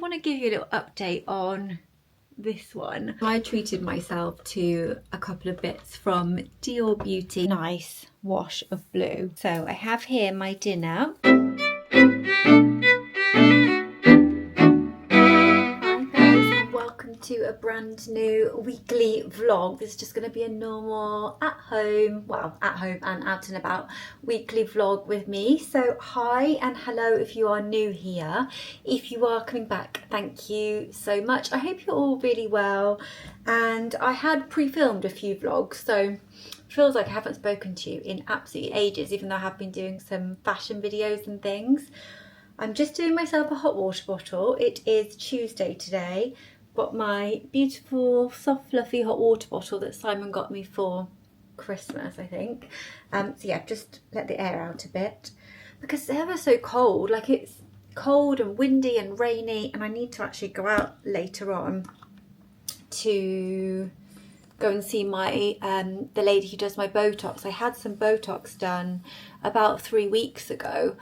want to give you a little update on this one. I treated myself to a couple of bits from DIOR Beauty. Nice wash of blue. So I have here my dinner. Welcome to a brand new weekly vlog. This is just going to be a normal at home and out and about weekly vlog with me. So hi and hello if you are new here. If you are coming back, thank you so much. I hope you're all really well, and I had pre-filmed a few vlogs, so it feels like I haven't spoken to you in absolutely ages, even though I have been doing some fashion videos and things. I'm just doing myself a hot water bottle. It is Tuesday today. Got my beautiful soft fluffy hot water bottle that Simon got me for Christmas, I think. So yeah, just let the air out a bit because it's ever so cold. Like, it's cold and windy and rainy, and I need to actually go out later on to go and see my the lady who does my Botox. I had some Botox done about 3 weeks ago,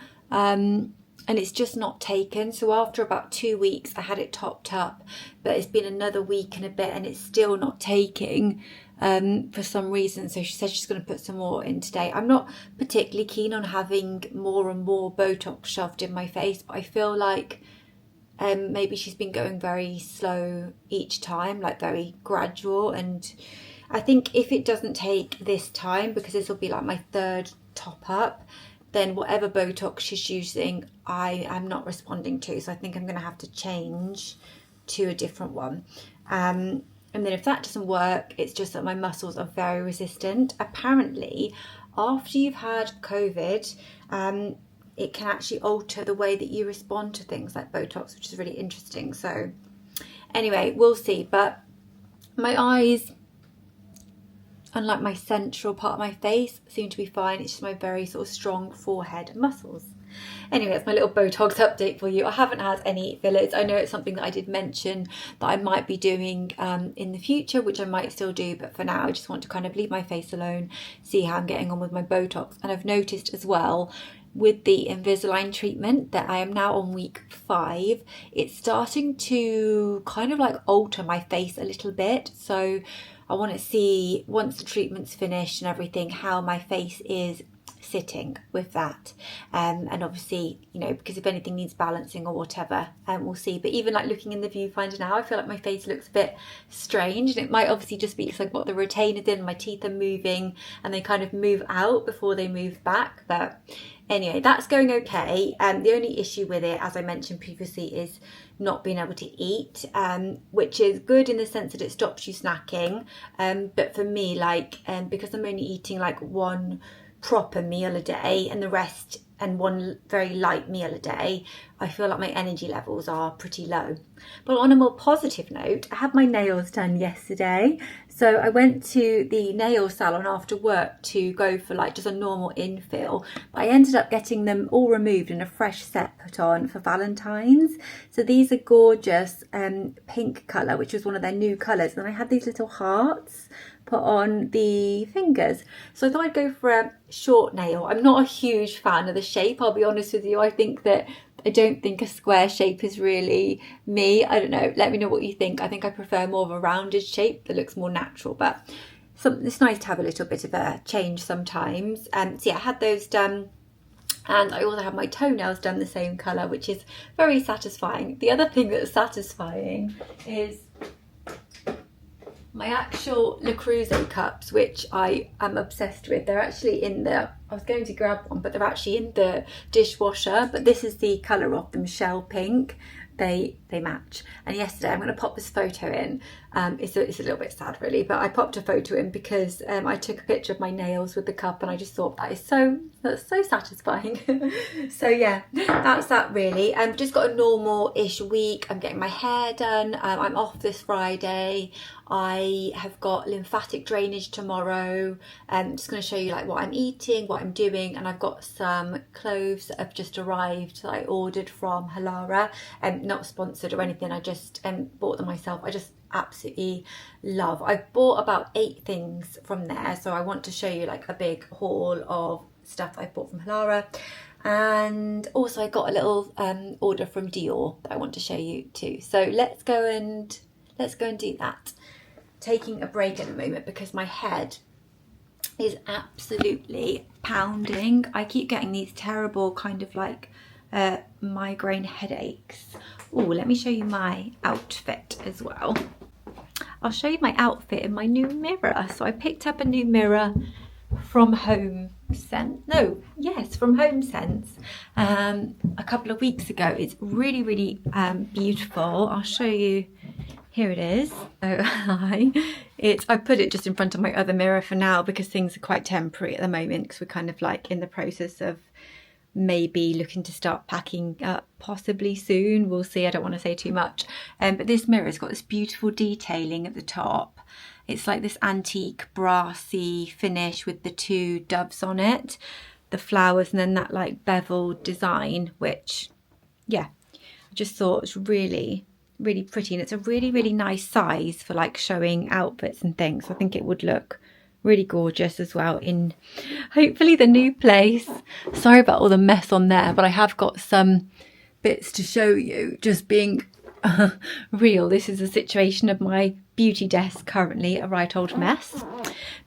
and it's just not taken. So after about 2 weeks I had it topped up, but it's been another week and a bit and it's still not taking for some reason. So she said she's going to put some more in today. I'm not particularly keen on having more and more Botox shoved in my face, but I feel like maybe she's been going very slow each time, like very gradual. And I think if it doesn't take this time, because this will be like my third top up, then whatever Botox she's using, I am not responding to. So I think I'm going to have to change to a different one. And then if that doesn't work, it's just that my muscles are very resistant. Apparently, after you've had COVID, it can actually alter the way that you respond to things like Botox, which is really interesting. So anyway, we'll see. But my eyes, unlike my central part of my face, seem to be fine. It's just my very sort of strong forehead muscles. Anyway, that's my little Botox update for you. I haven't had any fillers. I know it's something that I did mention that I might be doing in the future, which I might still do, but for now I just want to kind of leave my face alone, see how I'm getting on with my Botox. And I've noticed as well with the Invisalign treatment that I am now on week 5, it's starting to kind of like alter my face a little bit. So I want to see, once the treatment's finished and everything, how my face is sitting with that. And obviously, you know, because if anything needs balancing or whatever, we'll see. But even like looking in the viewfinder now, I feel like my face looks a bit strange, and it might obviously just be because I've got the retainers in, my teeth are moving and they kind of move out before they move back. But anyway, that's going okay. The only issue with it, as I mentioned previously, is not being able to eat, which is good in the sense that it stops you snacking. But for me, like, because I'm only eating like one proper meal a day and the rest and one very light meal a day, I feel like my energy levels are pretty low. But on a more positive note, I had my nails done yesterday. So I went to the nail salon after work to go for like just a normal infill. But I ended up getting them all removed and a fresh set put on for Valentine's. So these are gorgeous pink colour, which was one of their new colours. And I had these little hearts put on the fingers. So I thought I'd go for a short nail. I'm not a huge fan of the shape, I'll be honest with you. I don't think a square shape is really me. I don't know, let me know what you think. I think I prefer more of a rounded shape that looks more natural, but it's nice to have a little bit of a change sometimes. So yeah, I had those done. And I also have my toenails done the same colour, which is very satisfying. The other thing that's satisfying is my actual Le Creuset cups, which I am obsessed with. They're actually in the, I was going to grab one, but they're actually in the dishwasher. But this is the colour of them, shell pink. They match. And yesterday, I'm going to pop this photo in. It's a little bit sad really, but I popped a photo in because I took a picture of my nails with the cup, and I just thought that's so satisfying. So yeah, that's that really. I've just got a normal-ish week. I'm getting my hair done. I'm off this Friday. I have got lymphatic drainage tomorrow. I'm just going to show you like what I'm eating, what I'm doing, and I've got some cloves that have just arrived that I ordered from Halara. Not sponsored or anything, I just bought them myself. I just absolutely love. I've bought about 8 things from there, so I want to show you like a big haul of stuff I bought from Halara. And also I got a little order from DIOR that I want to show you too. So let's go and do that. Taking a break at the moment because my head is absolutely pounding. I keep getting these terrible kind of like migraine headaches. Oh, let me show you my outfit as well. I'll show you my outfit in my new mirror. So I picked up a new mirror from Home Sense. No, yes, from Home Sense a couple of weeks ago. It's really, really beautiful. I'll show you. Here it is. Oh, hi. I put it just in front of my other mirror for now because things are quite temporary at the moment because we're kind of like in the process of maybe looking to start packing up possibly soon. We'll see. I don't want to say too much. But this mirror's got this beautiful detailing at the top. It's like this antique brassy finish with the two doves on it, the flowers, and then that like beveled design, which, yeah, I just thought was really, really pretty. And it's a really, really nice size for like showing outfits and things. I think it would look really gorgeous as well in hopefully the new place. Sorry about all the mess on there, but I have got some bits to show you. Just being real, this is a situation of my beauty desk currently, a right old mess.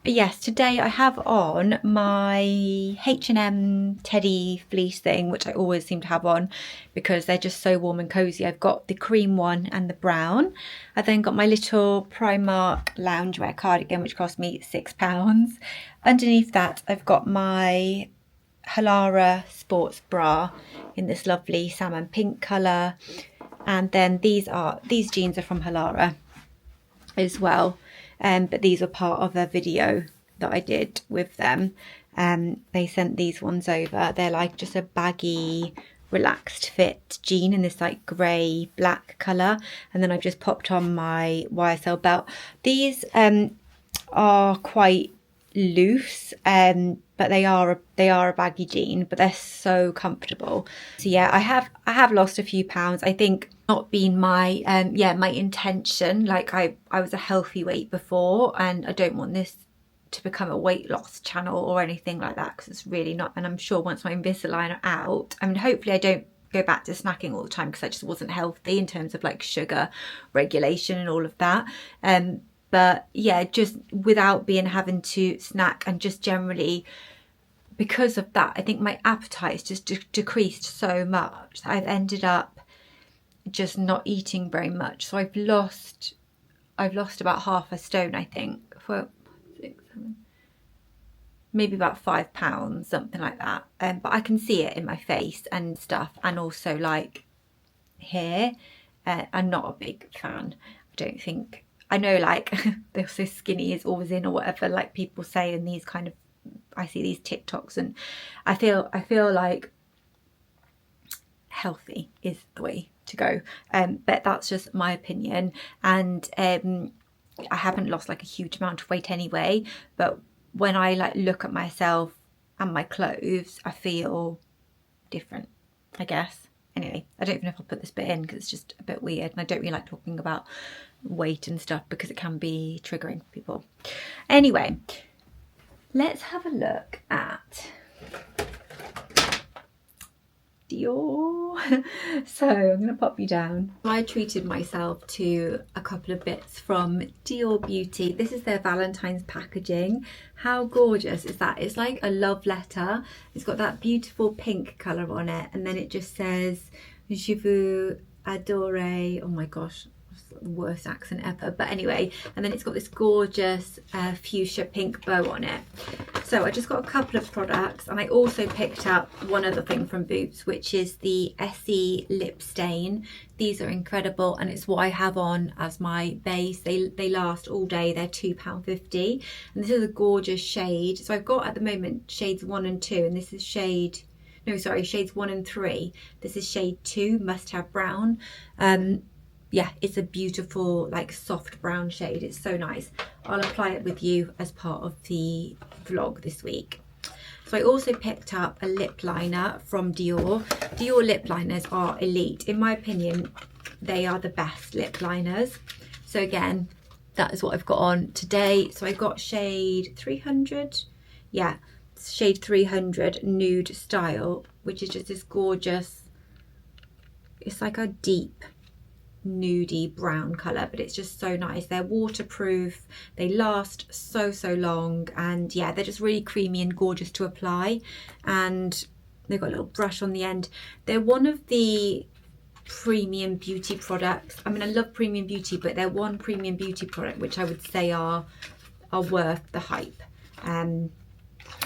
But yes, today I have on my H&M teddy fleece thing, which I always seem to have on because they're just so warm and cozy. I've got the cream one and the brown. I then got my little Primark loungewear cardigan, which cost me £6. Underneath that, I've got my Halara sports bra in this lovely salmon pink colour. And then these jeans are from Halara as well. But these are part of a video that I did with them. They sent these ones over. They're like just a baggy, relaxed fit jean in this like grey black colour. And then I've just popped on my YSL belt. These are quite loose, but they are a baggy jean, but they're so comfortable. So yeah, I have lost a few pounds. I think not been my my intention. Like I was a healthy weight before, and I don't want this to become a weight loss channel or anything like that, because it's really not. And I'm sure once my Invisalign are out, I mean, hopefully I don't go back to snacking all the time, because I just wasn't healthy in terms of like sugar regulation and all of that. But yeah, just without having to snack, and just generally because of that, I think my appetite has just decreased so much that I've ended up just not eating very much. So I've lost about half a stone, I think, for 6, 7, maybe about £5, something like that. But I can see it in my face and stuff, and also like here. I'm not a big fan. I don't think. I know, like, they're so skinny is always in, or whatever, like people say in these kind of, I see these TikToks, and I feel like healthy is the way to go. But that's just my opinion. And I haven't lost like a huge amount of weight anyway, but when I like look at myself and my clothes, I feel different, I guess. Anyway, I don't even know if I'll put this bit in because it's just a bit weird, and I don't really like talking about weight and stuff because it can be triggering for people. Anyway, let's have a look at DIOR. So I'm going to pop you down. I treated myself to a couple of bits from DIOR Beauty. This is their Valentine's packaging. How gorgeous is that? It's like a love letter. It's got that beautiful pink colour on it, and then it just says Je vous adore. Oh my gosh, the worst accent ever. But anyway, and then it's got this gorgeous fuchsia pink bow on it. So I just got a couple of products, and I also picked up one other thing from Boots, which is the Essie lip stain. These are incredible, and it's what I have on as my base. They last all day. They're £2.50, and this is a gorgeous shade. So I've got at the moment shades 1 and 2, and this is shades 1 and 3. This is shade 2, Must Have Brown. Yeah, it's a beautiful like soft brown shade. It's so nice. I'll apply it with you as part of the vlog this week. So I also picked up a lip liner from DIOR. DIOR lip liners are elite. In my opinion, they are the best lip liners. So again, that is what I've got on today. So I got shade 300. Yeah, shade 300 Nude Style, which is just this gorgeous, it's like a deep nudie brown colour, but it's just so nice. They're waterproof, they last so long, and yeah, they're just really creamy and gorgeous to apply, and they've got a little brush on the end. They're one of the premium beauty products. I mean, I love premium beauty, but they're one premium beauty product which I would say are worth the hype. And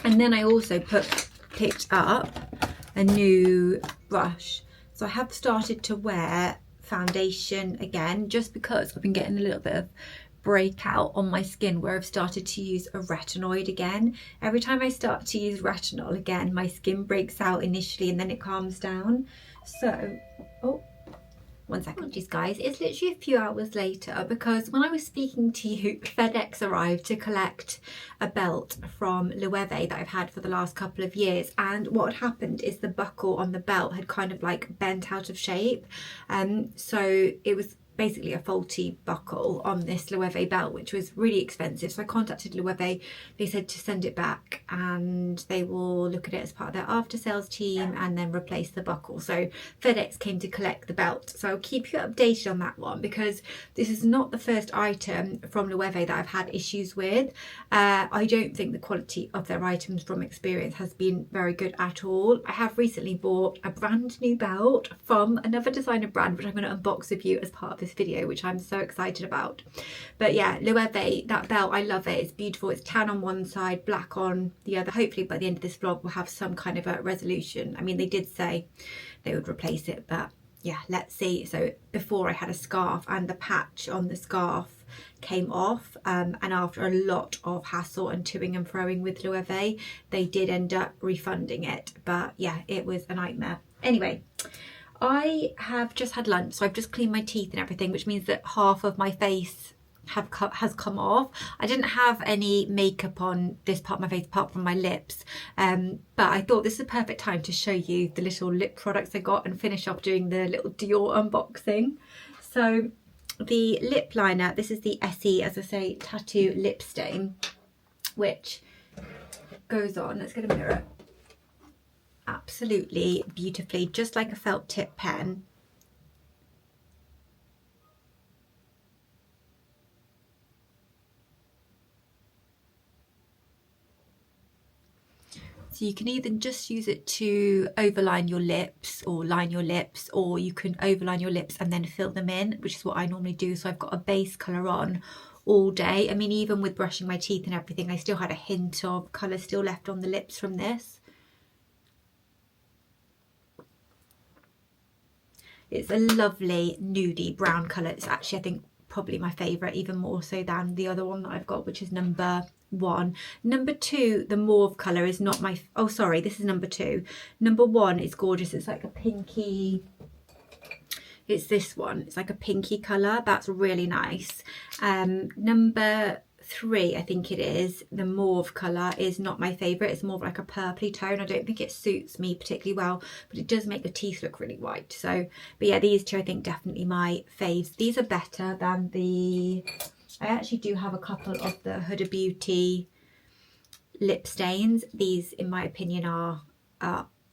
then I also picked up a new brush, so I have started to wear foundation again, just because I've been getting a little bit of breakout on my skin where I've started to use a retinoid again. Every time I start to use retinol again, my skin breaks out initially and then it calms down. So, oh, one second, geez guys, it's literally a few hours later, because when I was speaking to you, FedEx arrived to collect a belt from Loewe that I've had for the last couple of years, and what had happened is the buckle on the belt had kind of like bent out of shape, so it was basically a faulty buckle on this Loewe belt, which was really expensive. So I contacted Loewe, they said to send it back and they will look at it as part of their after sales team and then replace the buckle. So FedEx came to collect the belt, so I'll keep you updated on that one, because this is not the first item from Loewe that I've had issues with. I don't think the quality of their items from experience has been very good at all. I have recently bought a brand new belt from another designer brand, which I'm going to unbox with you as part of this video, which I'm so excited about. But yeah, Loewe, that belt, I love it. It's beautiful. It's tan on one side, black on the other. Hopefully by the end of this vlog we'll have some kind of a resolution. I mean, they did say they would replace it, but yeah, let's see. So before I had a scarf and the patch on the scarf came off, and after a lot of hassle and toing and froing with Loewe, they did end up refunding it. But yeah, it was a nightmare. Anyway, I have just had lunch, so I've just cleaned my teeth and everything, which means that half of my face has come off. I didn't have any makeup on this part of my face apart from my lips, but I thought this is a perfect time to show you the little lip products I got and finish off doing the little Dior unboxing. So the lip liner, this is the Essie, as I say, Tattoo Lip Stain, which goes on, let's get a mirror, absolutely beautifully, just like a felt tip pen. So you can either just use it to overline your lips or line your lips, or you can overline your lips and then fill them in, which is what I normally do. So I've got a base colour on all day. I mean, even with brushing my teeth and everything, I still had a hint of colour still left on the lips from this. It's a lovely nudie brown colour. It's actually, I think, probably my favourite, even more so than the other one that I've got, which is number 1. Number 2, the mauve colour, is not my, oh sorry, this is number 2. Number 1 is gorgeous. It's like a pinky, it's this one. It's like a pinky colour. That's really nice. Number 3, I think it is, the mauve colour, is not my favourite. It's more of like a purpley tone. I don't think it suits me particularly well, but it does make the teeth look really white. So, but yeah, these two I think definitely my faves. These are better than the, I actually do have a couple of the Huda Beauty lip stains. These, in my opinion, are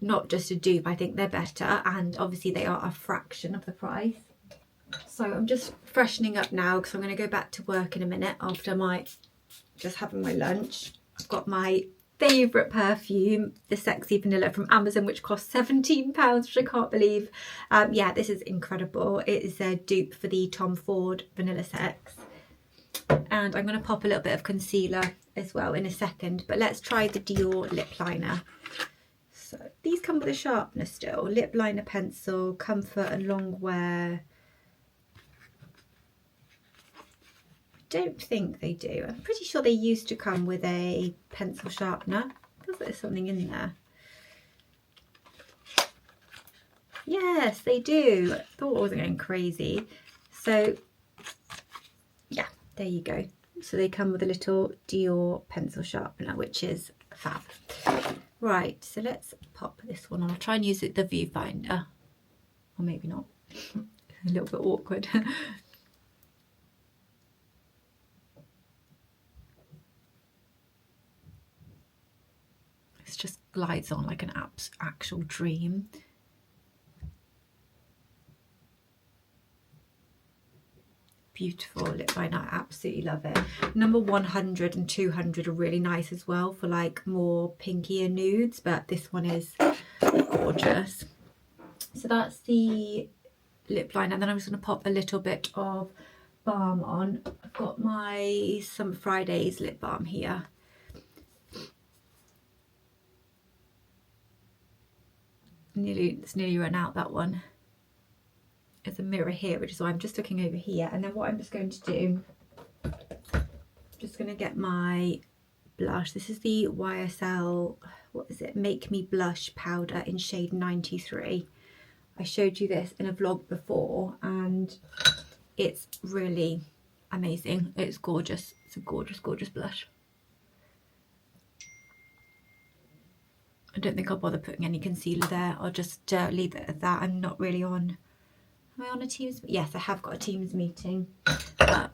not just a dupe. I think they're better, and obviously they are a fraction of the price. So I'm just freshening up now because I'm going to go back to work in a minute after my just having my lunch. I've got my favourite perfume, the Sexy Vanilla from Amazon, which costs £17, which I can't believe. Yeah, this is incredible. It is a dupe for the Tom Ford Vanilla Sex. And I'm going to pop a little bit of concealer as well in a second, but let's try the Dior lip liner. So these come with a sharpener still. Lip liner pencil, comfort and long wear. Don't think they do. I'm pretty sure they used to come with a pencil sharpener. Feels like there's something in there. Yes, they do. I thought I wasn't going crazy. So yeah, there you go. So they come with a little Dior pencil sharpener, which is fab. Right, so let's pop this one on. I'll try and use the viewfinder, or maybe not. A little bit awkward. It's just glides on like an actual dream. Beautiful lip liner, I absolutely love it. Number 100 and 200 are really nice as well for like more pinkier nudes, but this one is gorgeous. So that's the lip liner, and then I'm just going to pop a little bit of balm on. I've got my Summer Fridays lip balm here. It's nearly run out, that one. There's a mirror here, which is why I'm just looking over here. And then what I'm just going to do, I'm just going to get my blush. This is the YSL, what is it, Make Me Blush powder in shade 93. I showed you this in a vlog before and it's really amazing. It's gorgeous. It's a gorgeous, gorgeous blush. I don't think I'll bother putting any concealer there. I'll just leave it at that. I'm not really on... Am I on a Teams? Yes, I have got a Teams meeting, but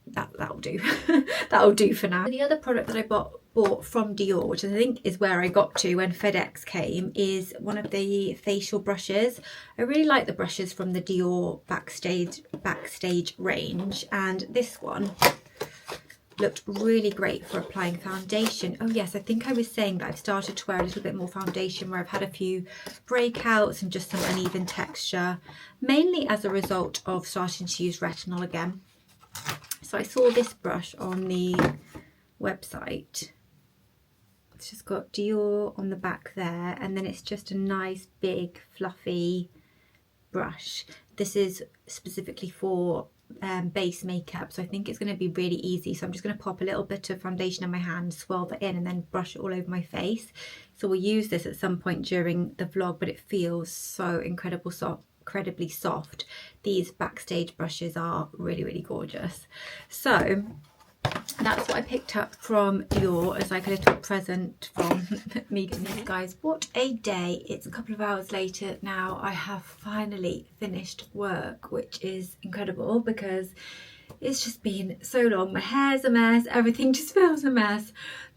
that'll do. That'll do for now. The other product that I bought from DIOR, which I think is where I got to when FedEx came, is one of the facial brushes. I really like the brushes from the DIOR backstage range, and this one looked really great for applying foundation. Oh yes, I think I was saying that I've started to wear a little bit more foundation where I've had a few breakouts and just some uneven texture, mainly as a result of starting to use retinol again. So I saw this brush on the website. It's just got DIOR on the back there, and then it's just a nice big fluffy brush. This is specifically for base makeup, so I think it's going to be really easy. So I'm just going to pop a little bit of foundation in my hand, swirl that in, and then brush it all over my face. So we'll use this at some point during the vlog, but it feels so incredibly soft. These backstage brushes are really, really gorgeous. So that's what I picked up from DIOR as like a little present from me. Guys, what a day. It's a couple of hours later now. I have finally finished work, which is incredible because it's just been so long. My hair's a mess, everything just feels a mess,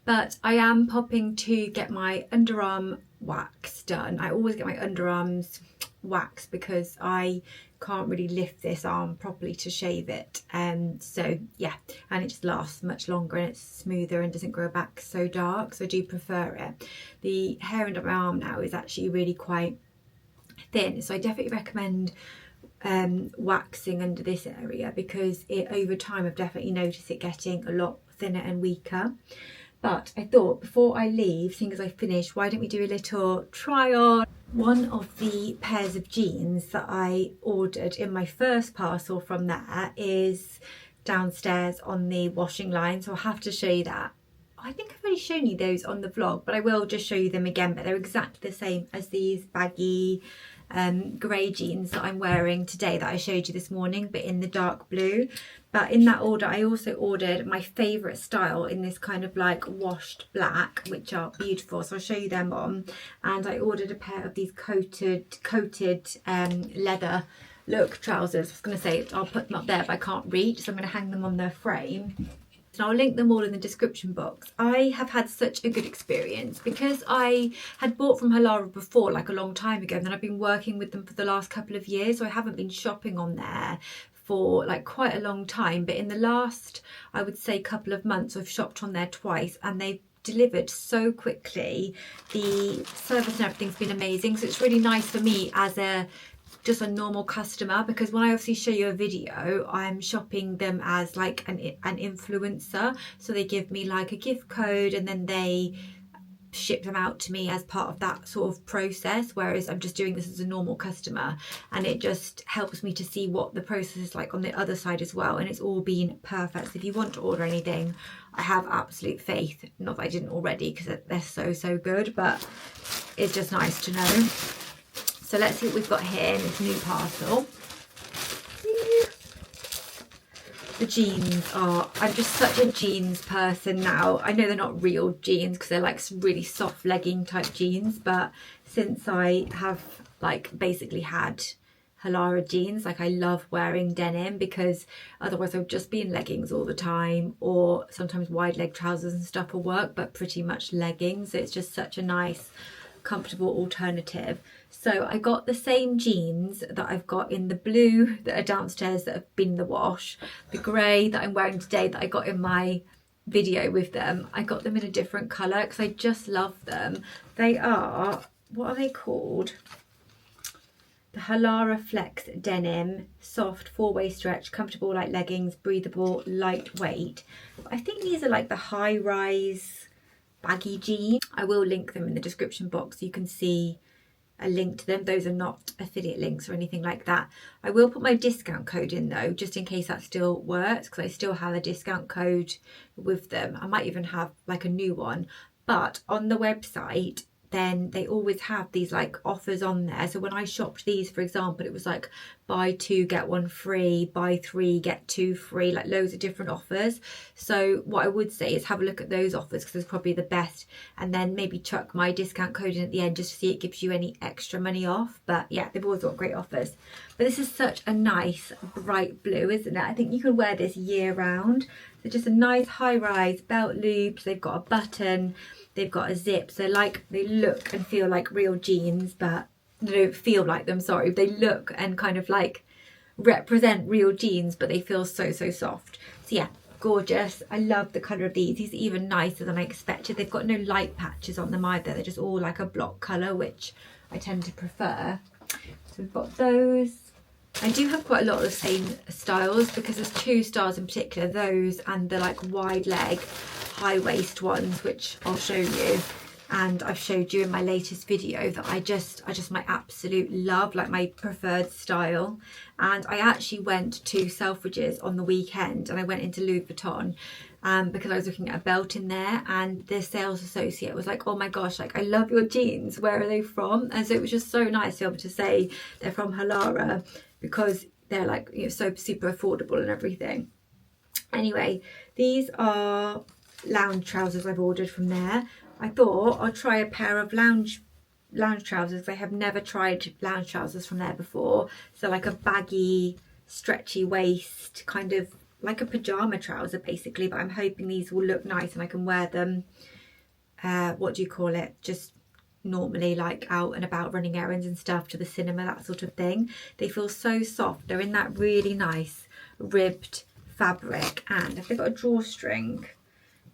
but I am popping to get my underarm wax done. I always get my underarms waxed because I can't really lift this arm properly to shave it, so yeah, and it just lasts much longer and it's smoother and doesn't grow back so dark, so I do prefer it. The hair under my arm now is actually really quite thin, so I definitely recommend waxing under this area because over time I've definitely noticed it getting a lot thinner and weaker. But I thought before I leave, seeing as I finished, why don't we do a little try on? One of the pairs of jeans that I ordered in my first parcel from there is downstairs on the washing line, so I'll have to show you that. I think I've already shown you those on the vlog, but I will just show you them again. But they're exactly the same as these baggy grey jeans that I'm wearing today that I showed you this morning, but in the dark blue. But in that order I also ordered my favourite style in this kind of like washed black, which are beautiful, so I'll show you them on. And I ordered a pair of these coated leather look trousers. I was going to say I'll put them up there, but I can't reach, so I'm going to hang them on their frame. And I'll link them all in the description box. I have had such a good experience because I had bought from Halara before, like a long time ago, and then I've been working with them for the last couple of years, so I haven't been shopping on there for like quite a long time. But in the last, I would say, couple of months, I've shopped on there twice and they've delivered so quickly. The service and everything's been amazing, so it's really nice for me as just a normal customer, because when I obviously show you a video, I'm shopping them as like an influencer, so they give me like a gift code and then they ship them out to me as part of that sort of process, whereas I'm just doing this as a normal customer, and it just helps me to see what the process is like on the other side as well, and it's all been perfect. So if you want to order anything, I have absolute faith, not that I didn't already because they're so good, but it's just nice to know. So let's see what we've got here in this new parcel. The jeans are, I'm just such a jeans person now. I know they're not real jeans because they're like really soft legging type jeans, but since I have like basically had Halara jeans. Like I love wearing denim because otherwise I would just be in leggings all the time, or sometimes wide leg trousers and stuff will work, but pretty much leggings. It's just such a nice comfortable alternative. So I got the same jeans that I've got in the blue that are downstairs that have been in the wash, the grey that I'm wearing today that I got in my video with them. I got them in a different colour because I just love them. They are, what are they called? The Halara Flex Denim, soft, 4-way stretch, comfortable like leggings, breathable, lightweight. I think these are like the high-rise baggy jeans. I will link them in the description box so you can see a link to them. Those are not affiliate links or anything like that. I will put my discount code in though, just in case that still works, because I still have a discount code with them. I might even have like a new one, but on the website then they always have these like offers on there. So when I shopped these, for example, it was like buy 2 get 1 free, buy 3 get 2 free, like loads of different offers. So what I would say is have a look at those offers because it's probably the best, and then maybe chuck my discount code in at the end just to see it gives you any extra money off. But yeah, they've always got great offers. But this is such a nice bright blue, isn't it? I think you can wear this year round. So just a nice high-rise belt loops. They've got a button, they've got a zip. So like they look and feel like real jeans, but they don't feel like them, sorry. They look and kind of like represent real jeans, but they feel so soft. So yeah, gorgeous. I love the colour of these. These are even nicer than I expected. They've got no light patches on them either. They're just all like a block colour, which I tend to prefer. So we've got those. I do have quite a lot of the same styles because there's 2 styles in particular, those and the like wide leg high waist ones, which I'll show you, and I've showed you in my latest video that I just my absolute love, like my preferred style. And I actually went to Selfridges on the weekend and I went into Louis Vuitton because I was looking at a belt in there, and the sales associate was like, oh my gosh, like I love your jeans, where are they from? And so it was just so nice to be able to say they're from Halara because they're like, you know, so super affordable and everything. Anyway, these are lounge trousers I've ordered from there. I thought I'll try a pair of lounge trousers. I have never tried lounge trousers from there before. So like a baggy, stretchy waist, kind of like a pajama trouser basically, but I'm hoping these will look nice and I can wear them, what do you call it, just normally like out and about running errands and stuff, to the cinema, that sort of thing. They feel so soft. They're in that really nice ribbed fabric, and have they got a drawstring?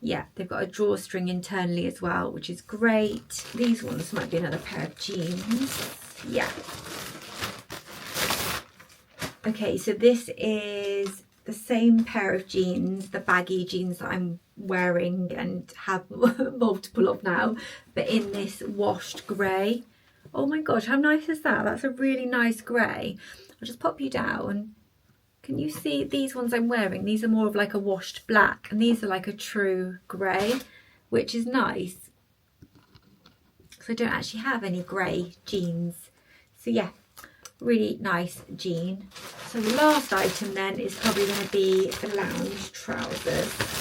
Yeah, they've got a drawstring internally as well, which is great. These ones might be another pair of jeans. Yeah. Okay, so this is the same pair of jeans, the baggy jeans that I'm wearing and have multiple of now, but in this washed grey. Oh my gosh, how nice is that? That's a really nice grey. I'll just pop you down. Can you see these ones I'm wearing? These are more of like a washed black, and these are like a true grey, which is nice because I don't actually have any grey jeans. So yeah, really nice jean. So the last item then is probably going to be the lounge trousers.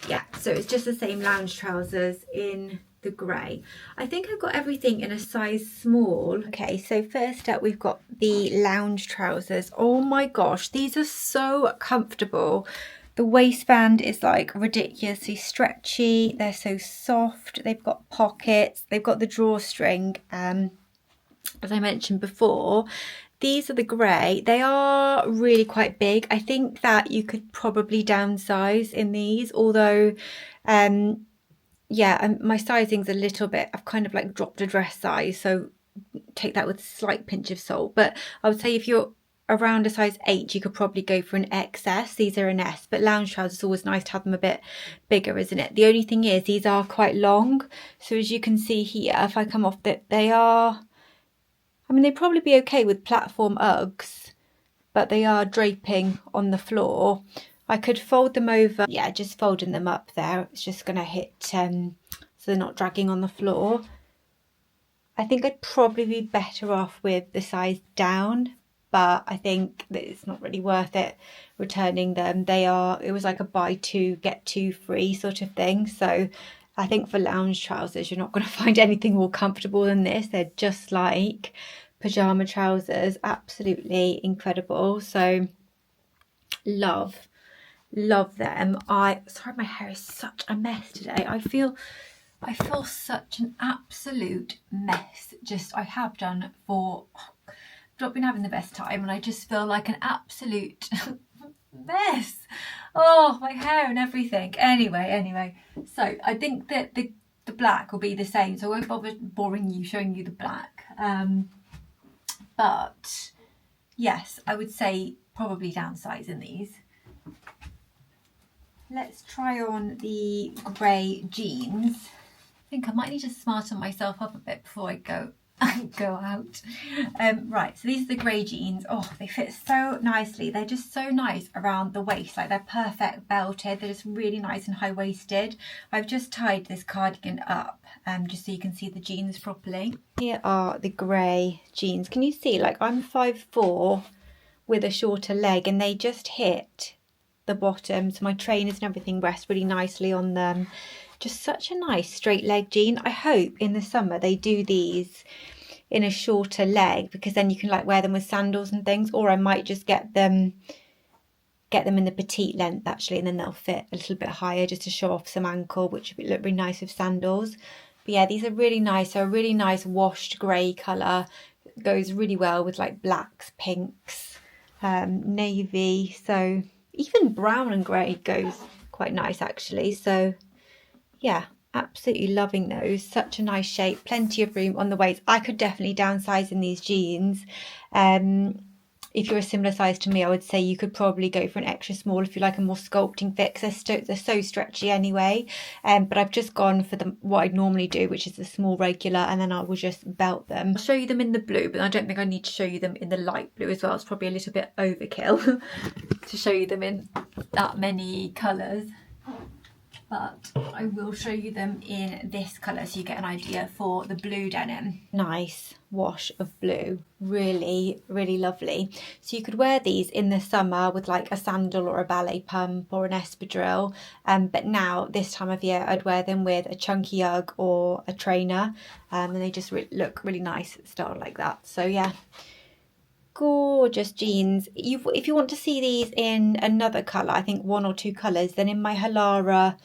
Yeah, so it's just the same lounge trousers in the grey. I think I've got everything in a size small. Okay, so first up we've got the lounge trousers. Oh my gosh, these are so comfortable. The waistband is like ridiculously stretchy. They're so soft. They've got pockets. They've got the drawstring. As I mentioned before, these are the grey. They are really quite big. I think that you could probably downsize in these, although yeah, my sizing's a little bit, I've kind of like dropped a dress size, so take that with a slight pinch of salt. But I would say if you're around a size 8, you could probably go for an XS. These are an S, but lounge trousers, always nice to have them a bit bigger, isn't it? The only thing is these are quite long. So as you can see here, if I come off that, they are, I mean, they'd probably be okay with platform Uggs, but they are draping on the floor. I could fold them over. Yeah, just folding them up there. It's just going to hit, so they're not dragging on the floor. I think I'd probably be better off with the size down, but I think that it's not really worth it returning them. It was like a buy 2, get 2 free sort of thing. So I think for lounge trousers, you're not going to find anything more comfortable than this. They're just like pyjama trousers, absolutely incredible. So love them. Sorry, my hair is such a mess today. I feel such an absolute mess. I have done for, not been having the best time, and I just feel like an absolute mess. Oh, my hair and everything. Anyway, so I think that the black will be the same, so I won't bother boring you showing you the black. But yes, I would say probably downsize in these. Let's try on the grey jeans. I think I might need to smarten myself up a bit before I go out. Right, so these are the grey jeans. Oh, they fit so nicely. They're just so nice around the waist. Like, they're perfect belted. They're just really nice and high-waisted. I've just tied this cardigan up just so you can see the jeans properly. Here are the grey jeans. Can you see? Like, I'm 5'4" with a shorter leg, and they just hit the bottom, so my trainers and everything rest really nicely on them. Just such a nice straight leg jean. I hope in the summer they do these in a shorter leg, because then you can like wear them with sandals and things, or I might just get them in the petite length actually, and then they'll fit a little bit higher just to show off some ankle, which would look really nice with sandals. But yeah, these are really nice. So a really nice washed grey colour. Goes really well with like blacks, pinks, navy, so even brown and grey goes quite nice actually. So yeah, absolutely loving those. Such a nice shape, plenty of room on the waist. I could definitely downsize in these jeans. If you're a similar size to me, I would say you could probably go for an extra small if you like a more sculpting fit, because they're so stretchy anyway. But I've just gone for what I'd normally do, which is the small regular, and then I will just belt them. I'll show you them in the blue, but I don't think I need to show you them in the light blue as well. It's probably a little bit overkill to show you them in that many colours. But I will show you them in this colour so you get an idea for the blue denim. Nice wash of blue, really, really lovely. So you could wear these in the summer with like a sandal or a ballet pump or an espadrille. But now, this time of year, I'd wear them with a chunky Ugg or a trainer. And they just look really nice styled like that. So yeah, gorgeous jeans. If you want to see these in another colour, I think 1 or 2 colours, then in my Halara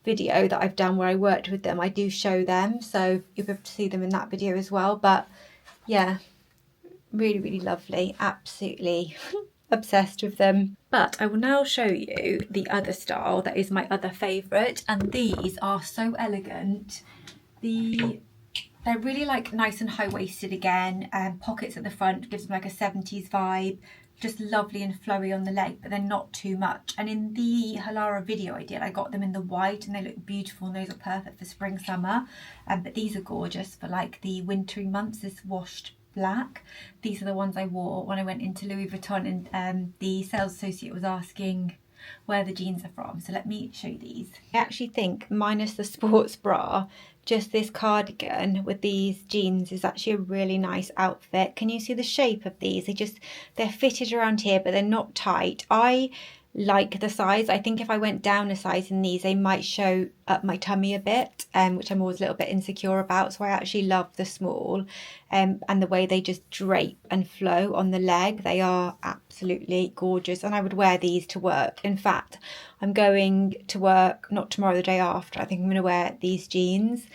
video that I've done where I worked with them, I do show them, so you'll be able to see them in that video as well. But yeah, really, really lovely. Absolutely obsessed with them. But I will now show you the other style that is my other favourite, and these are so elegant. They're really like nice and high-waisted again, pockets at the front, gives them like a 70s vibe, just lovely and flowy on the leg, but they're not too much. And in the Halara video I did, I got them in the white and they look beautiful, and those are perfect for spring, summer. But these are gorgeous for like the wintry months, this washed black. These are the ones I wore when I went into Louis Vuitton, and the sales associate was asking where the jeans are from. So let me show you these. I actually think, minus the sports bra, just this cardigan with these jeans is actually a really nice outfit. Can you see the shape of these? They're fitted around here, but they're not tight. I like the size. I think if I went down a size in these, they might show up my tummy a bit, which I'm always a little bit insecure about. So I actually love the small, and the way they just drape and flow on the leg. They are absolutely gorgeous, and I would wear these to work. In fact, I'm going to work not tomorrow, the day after. I think I'm going to wear these jeans.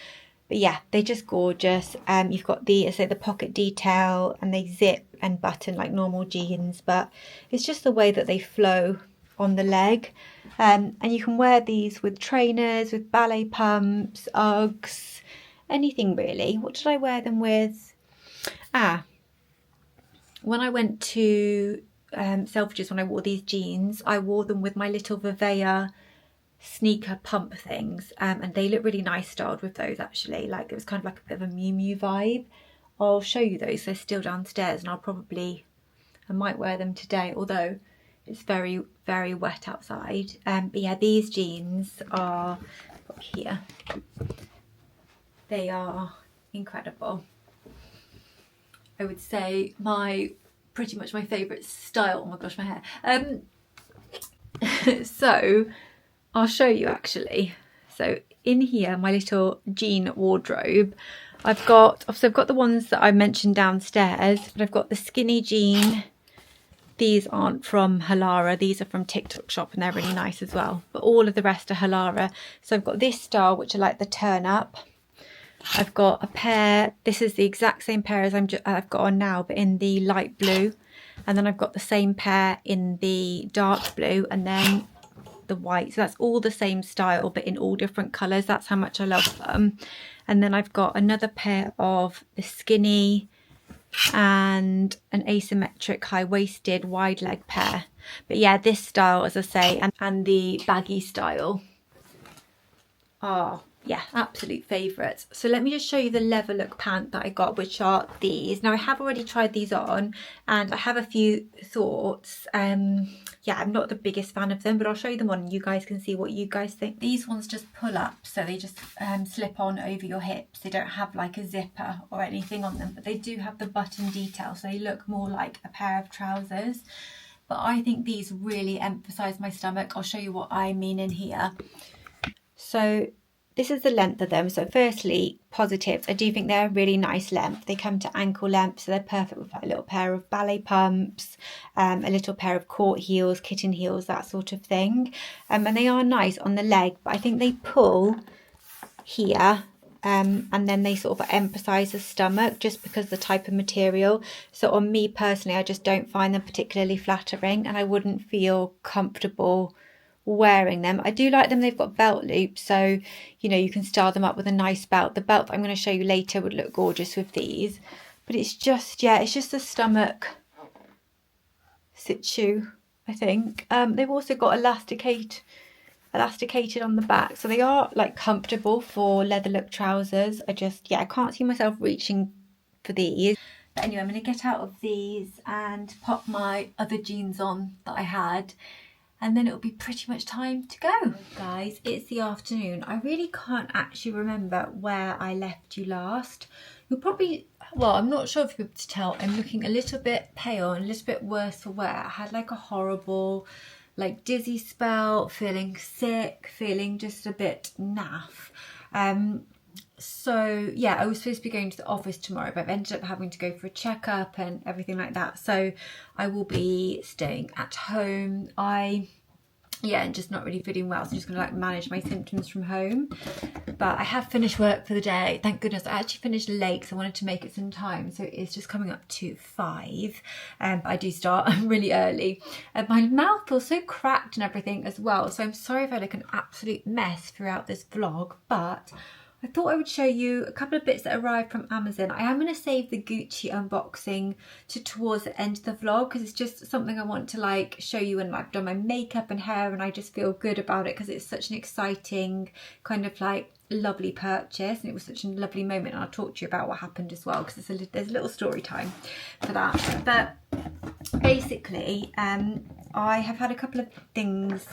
But yeah, they're just gorgeous. You've got the pocket detail, and they zip and button like normal jeans, but it's just the way that they flow on the leg. And you can wear these with trainers, with ballet pumps, Uggs, anything really. What did I wear them with? When I went to Selfridges, when I wore these jeans, I wore them with my little Vivea sneaker pump things, and they look really nice styled with those actually. Like, it was kind of like a bit of a Miu Miu vibe. I'll show you those. They're still downstairs, and I might wear them today, although it's very, very wet outside. But yeah, these jeans are here. They are incredible. I would say pretty much my favourite style. Oh my gosh, my hair. So I'll show you actually. So in here, my little jean wardrobe, I've got the ones that I mentioned downstairs, but I've got the skinny jean. These aren't from Halara, these are from TikTok shop, and they're really nice as well. But all of the rest are Halara. So I've got this style, which I like the turn up. I've got a pair, this is the exact same pair as I've got on now, but in the light blue. And then I've got the same pair in the dark blue, and then the white. So that's all the same style, but in all different colours. That's how much I love them. And then I've got another pair of the skinny and an asymmetric high-waisted wide leg pair. But yeah, this style, as I say, and the baggy style are, yeah, absolute favourites. So let me just show you the leather look pant that I got, which are these. Now I have already tried these on and I have a few thoughts. Yeah, I'm not the biggest fan of them, but I'll show you them on and you guys can see what you guys think. These ones just pull up, so they just slip on over your hips. They don't have like a zipper or anything on them, but they do have the button detail, so they look more like a pair of trousers. But I think these really emphasise my stomach. I'll show you what I mean in here. So this is the length of them. So firstly, positives. I do think they're a really nice length. They come to ankle length, so they're perfect with like a little pair of ballet pumps, a little pair of court heels, kitten heels, that sort of thing. And they are nice on the leg, but I think they pull here, and then they sort of emphasize the stomach just because of the type of material. So on me personally, I just don't find them particularly flattering, and I wouldn't feel comfortable wearing them. I do like them. They've got belt loops, so you know you can style them up with a nice belt. The belt that I'm going to show you later would look gorgeous with these, but it's just, yeah, it's just the stomach situ, I think. They've also got elasticated on the back, so they are like comfortable for leather look trousers. I can't see myself reaching for these. But anyway, I'm going to get out of these and pop my other jeans on that I had, and then it'll be pretty much time to go. Guys, it's the afternoon. I really can't actually remember where I left you last. You'll probably, well, I'm not sure if you'll be able to tell, I'm looking a little bit pale and a little bit worse for wear. I had like a horrible, like dizzy spell, feeling sick, feeling just a bit naff. So yeah, I was supposed to be going to the office tomorrow, but I've ended up having to go for a checkup and everything like that. So I will be staying at home. And just not really feeling well, so I'm just gonna like manage my symptoms from home. But I have finished work for the day, thank goodness. I actually finished late because I wanted to make it some time, so it's just coming up to 5. But I do start really early. My mouth feels so cracked and everything as well, so I'm sorry if I look an absolute mess throughout this vlog, but I thought I would show you a couple of bits that arrived from Amazon. I am going to save the Gucci unboxing to towards the end of the vlog, because it's just something I want to like show you, and I've done my makeup and hair and I just feel good about it because it's such an exciting kind of like lovely purchase, and it was such a lovely moment, and I'll talk to you about what happened as well, because there's a little story time for that. But basically I have had a couple of things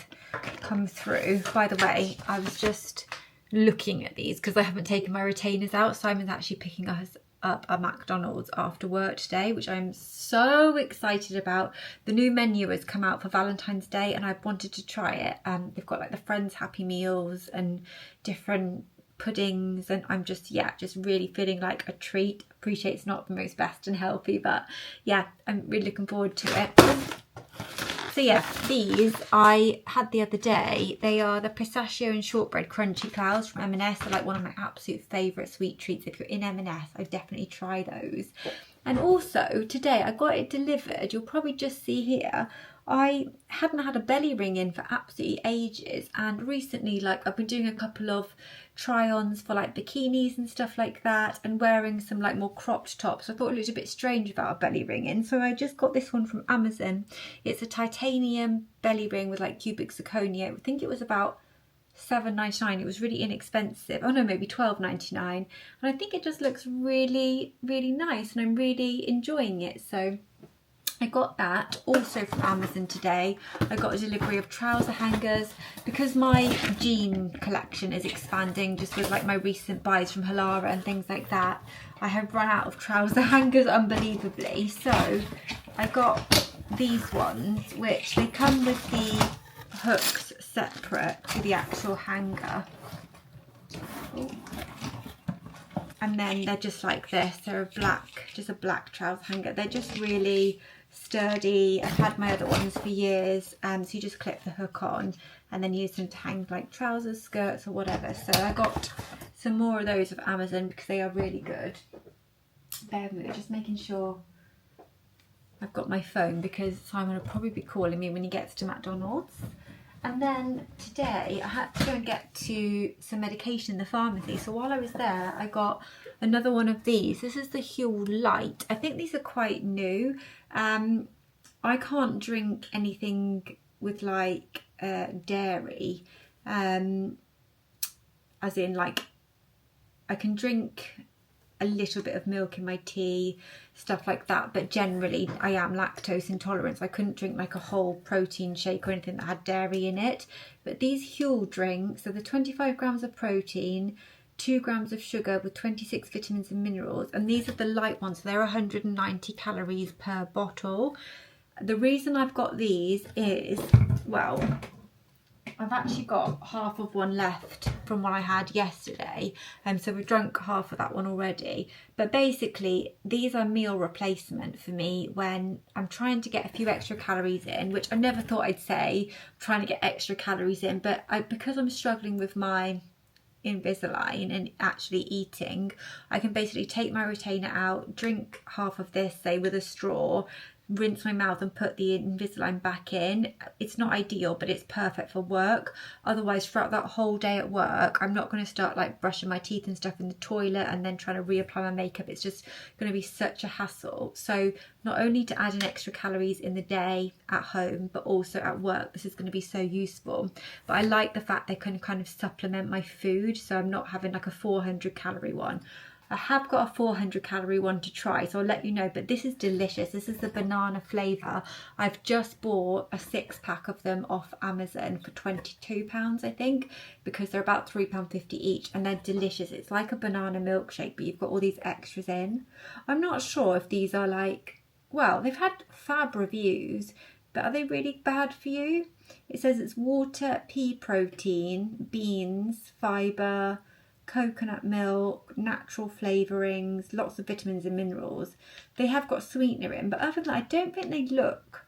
come through. By the way, I was just looking at these because I haven't taken my retainers out. Simon's actually picking us up a McDonald's after work today, which I'm so excited about. The new menu has come out for Valentine's Day and I've wanted to try it. They've got like the Friends Happy Meals and different puddings, and I'm just really feeling like a treat. Appreciate it's not the most best and healthy, but yeah, I'm really looking forward to it. So yeah, these I had the other day. They are the pistachio and shortbread crunchy clouds from M&S. They're like one of my absolute favourite sweet treats. If you're in M&S, I'd definitely try those. And also today I got it delivered. You'll probably just see here, I hadn't had a belly ring in for absolutely ages, and recently like I've been doing a couple of try-ons for like bikinis and stuff like that, and wearing some like more cropped tops. I thought it looked a bit strange without a belly ring in, so I just got this one from Amazon. It's a titanium belly ring with like cubic zirconia. I think it was about £7.99. It was really inexpensive. Oh no, maybe £12.99. And I think it just looks really, really nice, and I'm really enjoying it. So I got that also from Amazon today. I got a delivery of trouser hangers because my jean collection is expanding just with like my recent buys from Halara and things like that. I have run out of trouser hangers unbelievably, so I got these ones, which they come with the hooks separate to the actual hanger. And then they're just like this. They're just a black trouser hanger. They're just really sturdy. I've had my other ones for years. So you just clip the hook on and then use them to hang like trousers, skirts or whatever. So I got some more of those of Amazon because they are really good. Bear with me, just making sure I've got my phone because Simon will probably be calling me when he gets to McDonald's. And then today I had to go and get to some medication in the pharmacy. So while I was there, I got another one of these. This is the Huel Light. I think these are quite new. I can't drink anything with like dairy, as in like I can drink a little bit of milk in my tea, stuff like that, but generally I am lactose intolerant, so I couldn't drink like a whole protein shake or anything that had dairy in it. But these Huel drinks are the 25 grams of protein, 2 grams of sugar with 26 vitamins and minerals, and these are the light ones, so they're 190 calories per bottle. The reason I've got these is, well, I've actually got half of one left from what I had yesterday, so we've drunk half of that one already. But basically these are meal replacement for me when I'm trying to get a few extra calories in, which I never thought I'd say, trying to get extra calories in, but because I'm struggling with my Invisalign and actually eating, I can basically take my retainer out, drink half of this, say with a straw, rinse my mouth and put the Invisalign back in. It's not ideal, but it's perfect for work. Otherwise, throughout that whole day at work, I'm not going to start like brushing my teeth and stuff in the toilet and then trying to reapply my makeup. It's just going to be such a hassle. So not only to add in extra calories in the day at home, but also at work, this is going to be so useful. But I like the fact they can kind of supplement my food, so I'm not having like a 400 calorie one. I have got a 400 calorie one to try, so I'll let you know, but this is delicious. This is the banana flavour. I've just bought a 6-pack of them off Amazon for £22, I think, because they're about £3.50 each, and they're delicious. It's like a banana milkshake, but you've got all these extras in. I'm not sure if these are like, well, they've had fab reviews, but are they really bad for you? It says it's water, pea protein, beans, fibre, coconut milk, natural flavourings, lots of vitamins and minerals. They have got sweetener in, but other than that, I don't think they look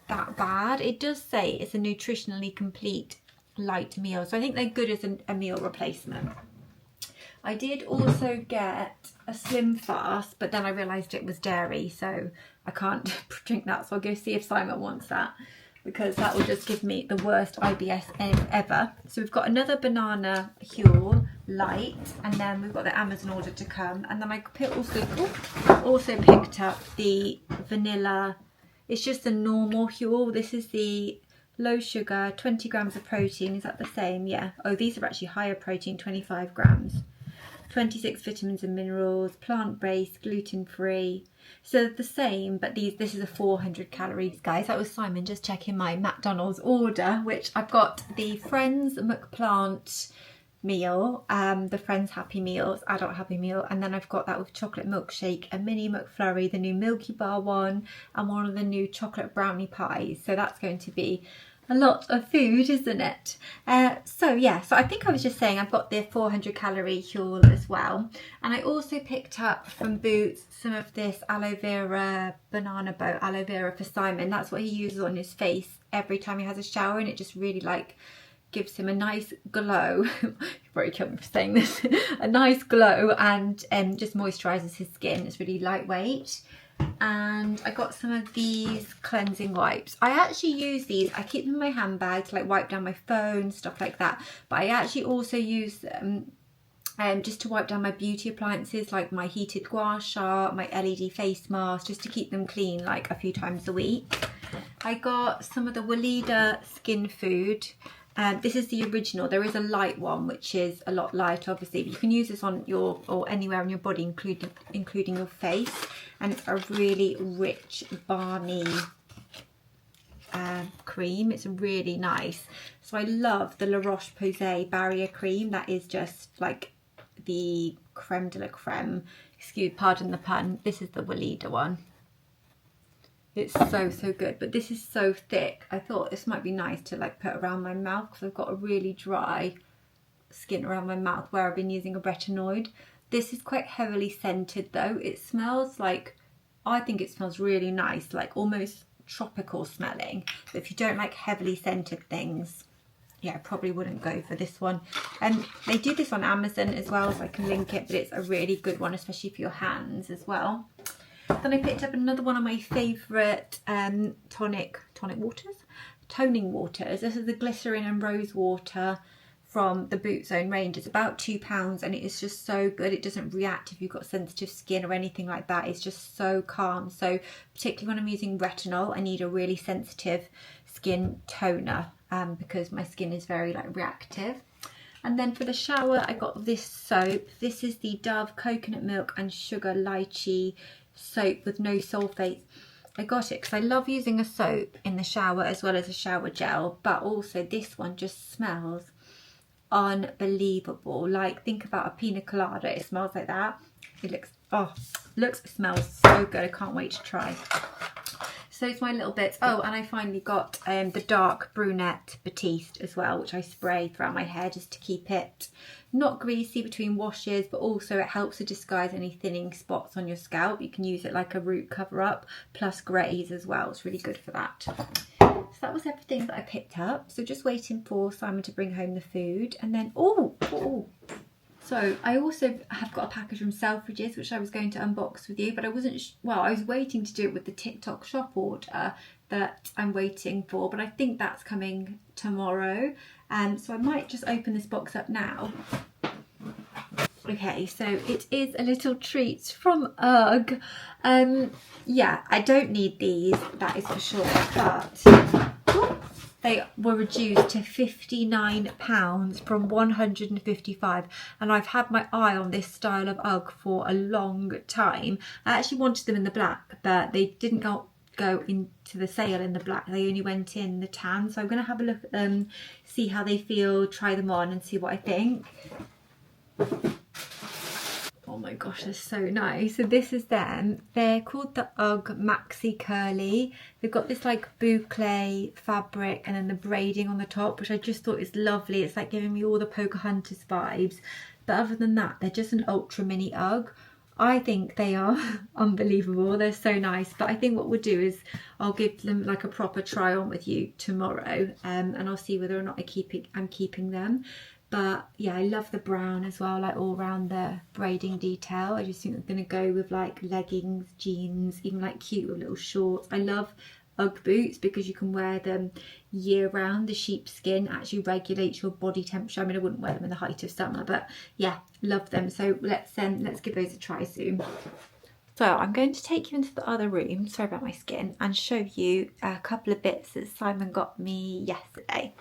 that bad. It does say it's a nutritionally complete light meal, so I think they're good as a meal replacement. I did also get a Slim Fast, but then I realised it was dairy, so I can't drink that, so I'll go see if Simon wants that, because that will just give me the worst IBS ever. So we've got another banana Huel Light, and then we've got the Amazon order to come, and then I also picked up the vanilla. It's just the normal Huel. This is the low sugar, 20 grams of protein. Is that the same? Yeah. Oh, these are actually higher protein, 25 grams. 26 vitamins and minerals, plant-based, gluten-free. So the same, but this is a 400 calories, guys. That was Simon just checking my McDonald's order, which I've got the Friends McPlant meal, the Friends Happy Meals, adult Happy Meal, and then I've got that with chocolate milkshake, a mini McFlurry, the new Milky Bar one, and one of the new chocolate brownie pies. So that's going to be a lot of food, isn't it? So yeah, so I think I was just saying I've got the 400 calorie Huel as well. And I also picked up from Boots some of this aloe vera banana boat, aloe vera for Simon. That's what he uses on his face every time he has a shower, and it just really like gives him a nice glow. You've already killed me for saying this. A nice glow, and just moisturises his skin. It's really lightweight. And I got some of these cleansing wipes. I actually use these, I keep them in my handbag to like wipe down my phone, stuff like that, but I actually also use them just to wipe down my beauty appliances, like my heated gua sha, my LED face mask, just to keep them clean like a few times a week. I got some of the Weleda skin food. This is the original. There is a light one which is a lot lighter, obviously, but you can use this on your, or anywhere on your body, including your face, and it's a really rich balmy cream. It's really nice. So I love the La Roche-Posay barrier cream. That is just like the creme de la creme, pardon the pun. This is the Weleda one. It's so good, but this is so thick. I thought this might be nice to like put around my mouth because I've got a really dry skin around my mouth where I've been using a retinoid. This is quite heavily scented though. It smells like, I think it smells really nice, like almost tropical smelling. But if you don't like heavily scented things, yeah, I probably wouldn't go for this one. They do this on Amazon as well, so I can link it, but it's a really good one, especially for your hands as well. Then I picked up another one of my favourite toning waters. This is the glycerin and rose water from the Boot Zone range. It's about £2 and it is just so good. It doesn't react if you've got sensitive skin or anything like that. It's just so calm. So particularly when I'm using retinol, I need a really sensitive skin toner because my skin is very like reactive. And then for the shower, I got this soap. This is the Dove Coconut Milk and Sugar Lychee soap with no sulfates. I got it because I love using a soap in the shower as well as a shower gel, but also this one just smells unbelievable. Like, think about a pina colada. It smells like that. It smells so good. I can't wait to try. So it's my little bits. Oh, and I finally got the dark brunette Batiste as well, which I spray throughout my hair just to keep it not greasy between washes, but also it helps to disguise any thinning spots on your scalp. You can use it like a root cover up, plus greys as well. It's really good for that. So that was everything that I picked up. So just waiting for Simon to bring home the food. And then, so I also have got a package from Selfridges, which I was going to unbox with you, but I wasn't, I was waiting to do it with the TikTok shop order that I'm waiting for, but I think that's coming tomorrow. So I might just open this box up now. Okay, so it is a little treat from UGG. Yeah, I don't need these, that is for sure, but they were reduced to £59 from 155, and I've had my eye on this style of UGG for a long time. I actually wanted them in the black, but they didn't go into the sale in the black. They only went in the tan, so I'm going to have a look at them, see how they feel, try them on and see what I think. Oh my gosh, they're so nice. So this is them. They're called the UGG Maxi Curly. They've got this like boucle fabric and then the braiding on the top, which I just thought is lovely. It's like giving me all the Pocahontas vibes. But other than that, they're just an ultra mini UGG. I think they are unbelievable. They're so nice. But I think what we'll do is I'll give them like a proper try on with you tomorrow, and I'll see whether or not I'm keeping them. But yeah, I love the brown as well, like all around the braiding detail. I just think I'm going to go with like leggings, jeans, even like cute little shorts. I love UGG boots because you can wear them year round. The sheepskin actually regulates your body temperature. I mean, I wouldn't wear them in the height of summer, but yeah, love them. So let's give those a try soon. So I'm going to take you into the other room, sorry about my skin, and show you a couple of bits that Simon got me yesterday.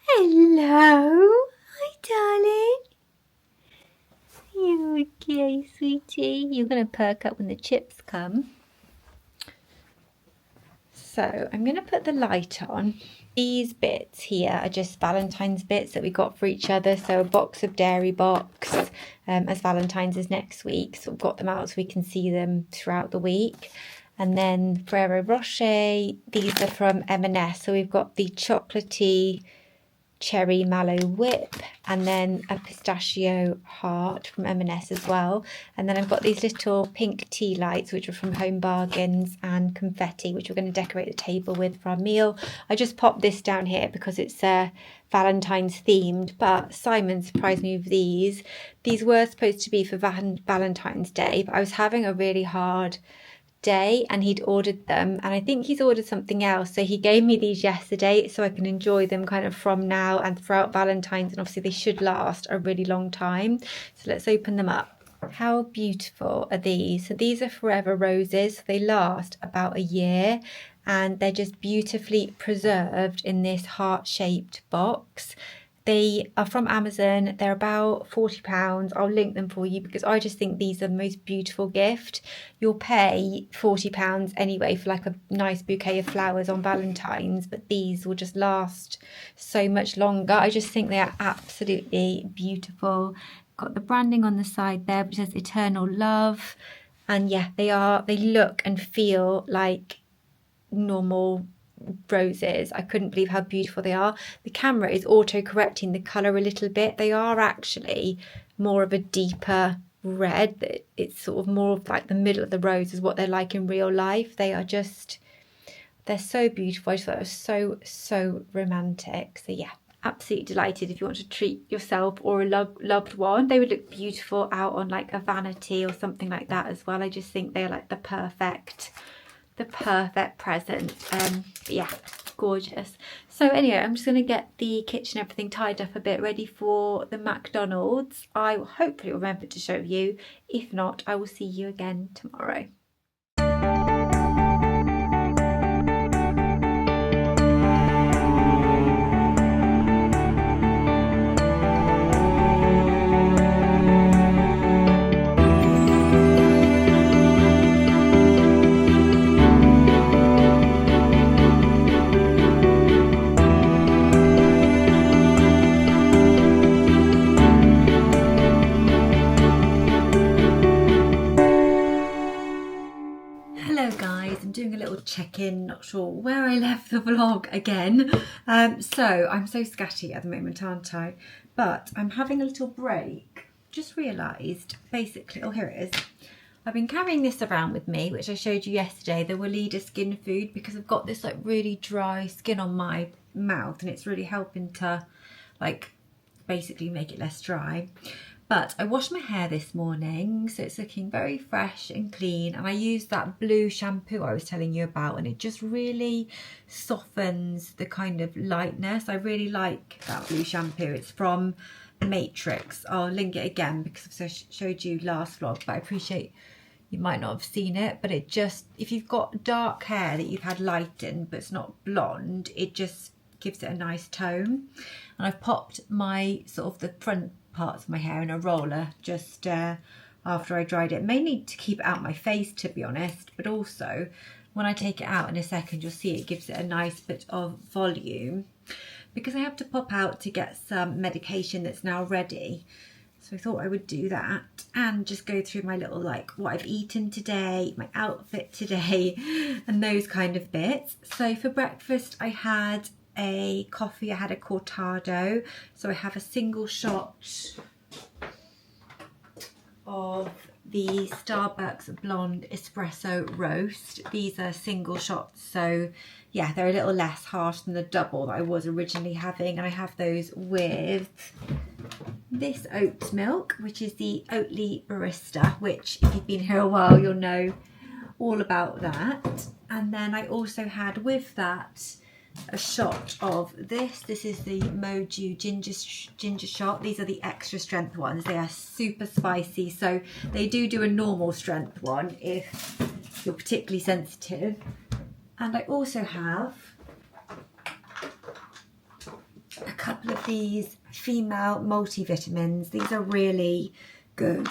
Hello, hi darling. You okay, sweetie? You're going to perk up when the chips come. So I'm going to put the light on. These bits here are just Valentine's bits that we got for each other. So a box of Dairy Box, as Valentine's is next week. So we've got them out so we can see them throughout the week. And then Ferrero Rocher, these are from M&S. So we've got the chocolatey cherry mallow whip, and then a pistachio heart from M&S as well. And then I've got these little pink tea lights, which are from Home Bargains, and confetti, which we're going to decorate the table with for our meal. I just popped this down here because it's Valentine's themed, but Simon surprised me with these. These were supposed to be for Valentine's Day, but I was having a really hard day and he'd ordered them, and I think he's ordered something else, so he gave me these yesterday so I can enjoy them kind of from now and throughout Valentine's, and obviously they should last a really long time. So let's open them up. How beautiful are these? So these are Forever Roses. They last about a year and they're just beautifully preserved in this heart-shaped box. They are from Amazon. They're about £40. I'll link them for you because I just think these are the most beautiful gift. You'll pay £40 anyway for like a nice bouquet of flowers on Valentine's, but these will just last so much longer. I just think they are absolutely beautiful. Got the branding on the side there, which says Eternal Love. And yeah, they look and feel like normal roses. I couldn't believe how beautiful they are. The camera is auto correcting the colour a little bit. They are actually more of a deeper red, that it's sort of more of like the middle of the rose is what they're like in real life. They are just, they're so beautiful. I just thought it was so romantic. So yeah, absolutely delighted. If you want to treat yourself or a loved one, they would look beautiful out on like a vanity or something like that as well. I just think they're like the perfect present. But yeah, gorgeous. So anyway, I'm just going to get the kitchen, everything tied up a bit, ready for the McDonald's. I will hopefully remember to show you. If not, I will see you again tomorrow. Check-in, not sure where I left the vlog again. So I'm so scatty at the moment, aren't I? But I'm having a little break. Just realised, basically, oh, here it is. I've been carrying this around with me, which I showed you yesterday, the Weleda skin food, because I've got this like really dry skin on my mouth and it's really helping to like basically make it less dry. But I washed my hair this morning, so it's looking very fresh and clean. And I used that blue shampoo I was telling you about, and it just really softens the kind of lightness. I really like that blue shampoo. It's from Matrix. I'll link it again because I showed you last vlog, but I appreciate you might not have seen it. But it just, if you've got dark hair that you've had lightened but it's not blonde, it just gives it a nice tone. And I've popped my sort of the front parts of my hair in a roller just after I dried it, mainly to keep it out my face, to be honest, but also when I take it out in a second you'll see it gives it a nice bit of volume, because I have to pop out to get some medication that's now ready. So I thought I would do that and just go through my little like what I've eaten today, my outfit today and those kind of bits. So for breakfast I had a coffee, I had a cortado, so I have a single shot of the Starbucks blonde espresso roast. These are single shots, so yeah, they're a little less harsh than the double that I was originally having, and I have those with this oat milk, which is the Oatly Barista, which if you've been here a while you'll know all about that. And then I also had with that a shot of this is the Moju ginger shot. These are the extra strength ones. They are super spicy, so they do a normal strength one if you're particularly sensitive. And I also have a couple of these female multivitamins. These are really good.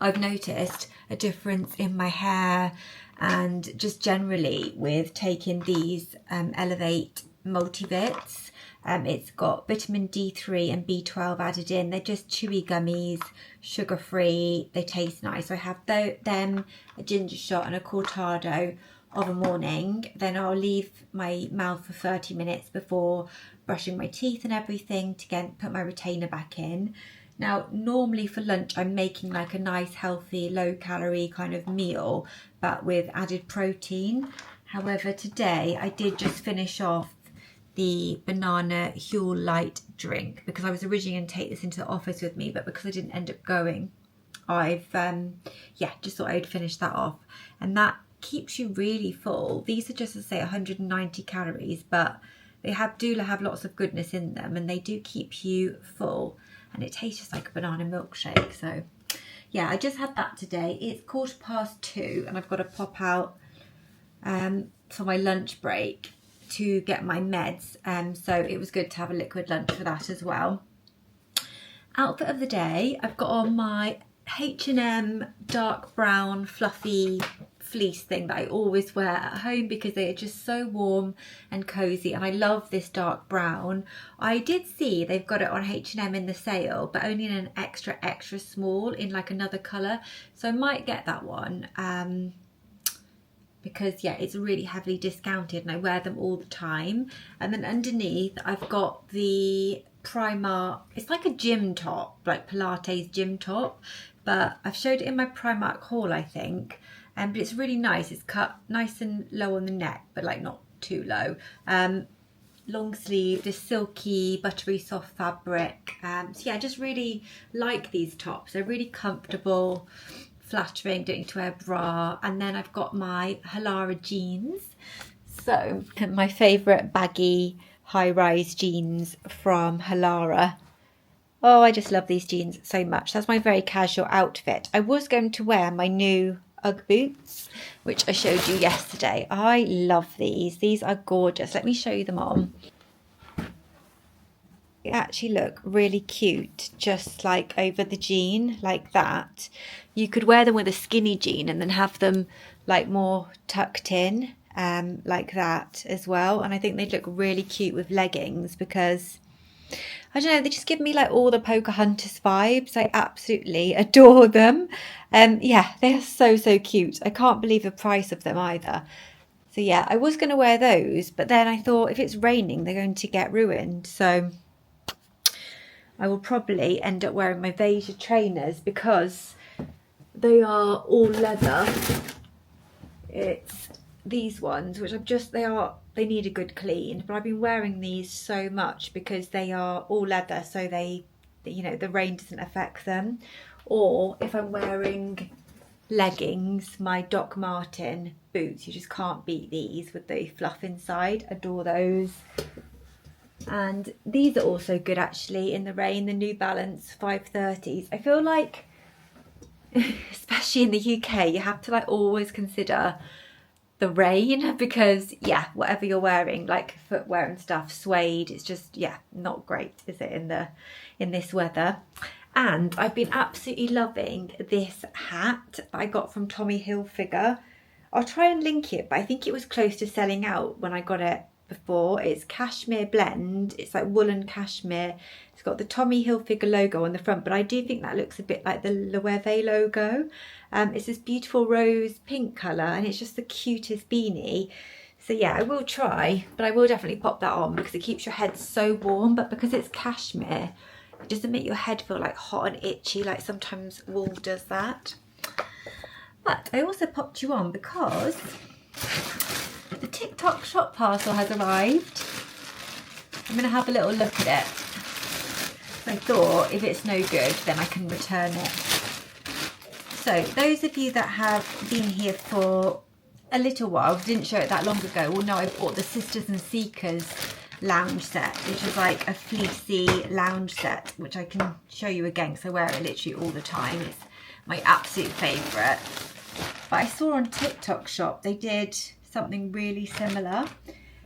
I've noticed a difference in my hair and just generally with taking these Elevate multivits. It's got vitamin D3 and B12 added in. They're just chewy gummies, sugar free, they taste nice. So I have them, a ginger shot and a cortado of a morning. Then I'll leave my mouth for 30 minutes before brushing my teeth and everything to again put my retainer back in. Now, normally for lunch, I'm making like a nice, healthy, low-calorie kind of meal, but with added protein. However, today I did just finish off the banana Huel light drink because I was originally going to take this into the office with me, but because I didn't end up going, I've, just thought I would finish that off. And that keeps you really full. These are just, to say, 190 calories, but they do have lots of goodness in them and they do keep you full. And it tastes just like a banana milkshake. So yeah, I just had that today. It's 2:15 and I've got to pop out for my lunch break to get my meds. So it was good to have a liquid lunch for that as well. Outfit of the day, I've got on my H&M dark brown fluffy fleece thing that I always wear at home because they are just so warm and cozy, and I love this dark brown. I did see they've got it on H&M in the sale, but only in an extra small in like another colour, so I might get that one because yeah, it's really heavily discounted and I wear them all the time. And then underneath I've got the Primark, it's like a gym top, like Pilates gym top, but I've showed it in my Primark haul, I think. But it's really nice. It's cut nice and low on the neck, but like not too low. Long sleeve, this silky, buttery soft fabric. So yeah, I just really like these tops. They're really comfortable, flattering, don't need to wear a bra. And then I've got my Halara jeans. So my favourite baggy high-rise jeans from Halara. Oh, I just love these jeans so much. That's my very casual outfit. I was going to wear my new Ugg boots, which I showed you yesterday. I love these. These are gorgeous. Let me show you them on. They actually look really cute, just like over the jean, like that. You could wear them with a skinny jean and then have them like more tucked in, like that as well. And I think they'd look really cute with leggings because, I don't know, they just give me like all the Pocahontas vibes. I absolutely adore them. Yeah, they are so, so cute. I can't believe the price of them either. So yeah, I was going to wear those, but then I thought if it's raining, they're going to get ruined. So I will probably end up wearing my Veja trainers because they are all leather. It's these ones, which they need a good clean, but I've been wearing these so much because they are all leather, so they, you know, the rain doesn't affect them. Or if I'm wearing leggings, my Doc Marten boots, you just can't beat these with the fluff inside. Adore those. And these are also good actually in the rain, the New Balance 530s. I feel like, especially in the UK, you have to like always consider the rain because yeah, whatever you're wearing, like footwear and stuff, suede, it's just, yeah, not great, is it, in this weather. And I've been absolutely loving this hat I got from Tommy Hilfiger. I'll try and link it, but I think it was close to selling out when I got it before. It's cashmere blend, it's like woolen cashmere. It's got the Tommy Hilfiger logo on the front, but I do think that looks a bit like the Loewe logo. It's this beautiful rose pink colour and it's just the cutest beanie. So yeah, I will try, but I will definitely pop that on because it keeps your head so warm. But because it's cashmere, it doesn't make your head feel like hot and itchy like sometimes wool does that. But I also popped you on because the TikTok shop parcel has arrived. I'm going to have a little look at it. I thought if it's no good, then I can return it. So those of you that have been here for a little while, didn't show it that long ago, will know I bought the Sisters and Seekers lounge set, which is like a fleecy lounge set, which I can show you again because I wear it literally all the time. It's my absolute favourite. But I saw on TikTok shop they did something really similar,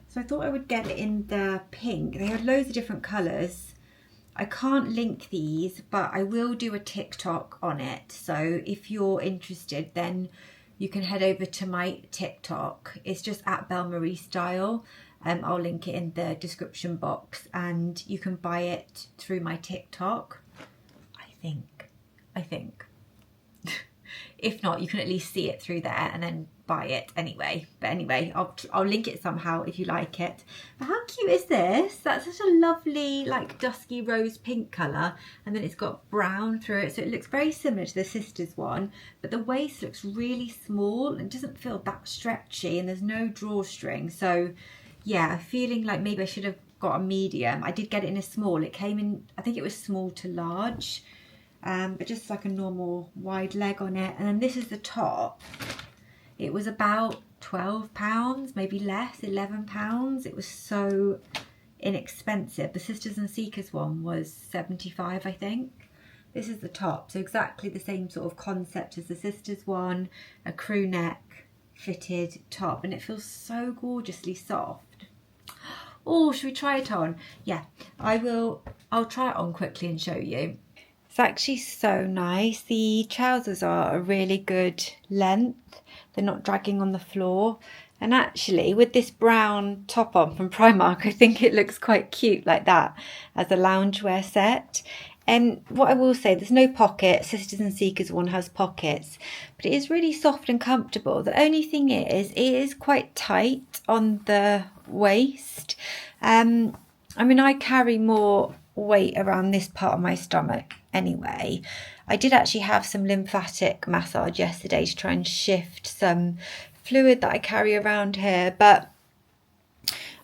so I thought I would get it in the pink. They had loads of different colours. I can't link these, but I will do a TikTok on it, so if you're interested then you can head over to my TikTok. It's just at Belle Marie Style. I'll link it in the description box and you can buy it through my TikTok, I think. If not, you can at least see it through there and then buy it anyway. But anyway, I'll link it somehow if you like it. But how cute is this? That's such a lovely like dusky rose pink colour, and then it's got brown through it, so it looks very similar to the Sisters one, but the waist looks really small and doesn't feel that stretchy, and there's no drawstring. So yeah, feeling like maybe I should have got a medium. I did get it in a small. It came in, I think it was small to large. But just like a normal wide leg on it. And then this is the top. It was about £12, maybe less, £11. It was so inexpensive. The Sisters and Seekers one was 75, I think. This is the top, so exactly the same sort of concept as the Sisters one, a crew neck fitted top, and it feels so gorgeously soft. Oh, should we try it on? Yeah, I'll try it on quickly and show you. It's actually so nice. The trousers are a really good length. They're not dragging on the floor. And actually, with this brown top on from Primark, I think it looks quite cute like that as a loungewear set. And what I will say, there's no pocket. Sisters and Seekers one has pockets, but it is really soft and comfortable. The only thing is, it is quite tight on the waist. I mean, I carry more weight around this part of my stomach anyway. I did actually have some lymphatic massage yesterday to try and shift some fluid that I carry around here, but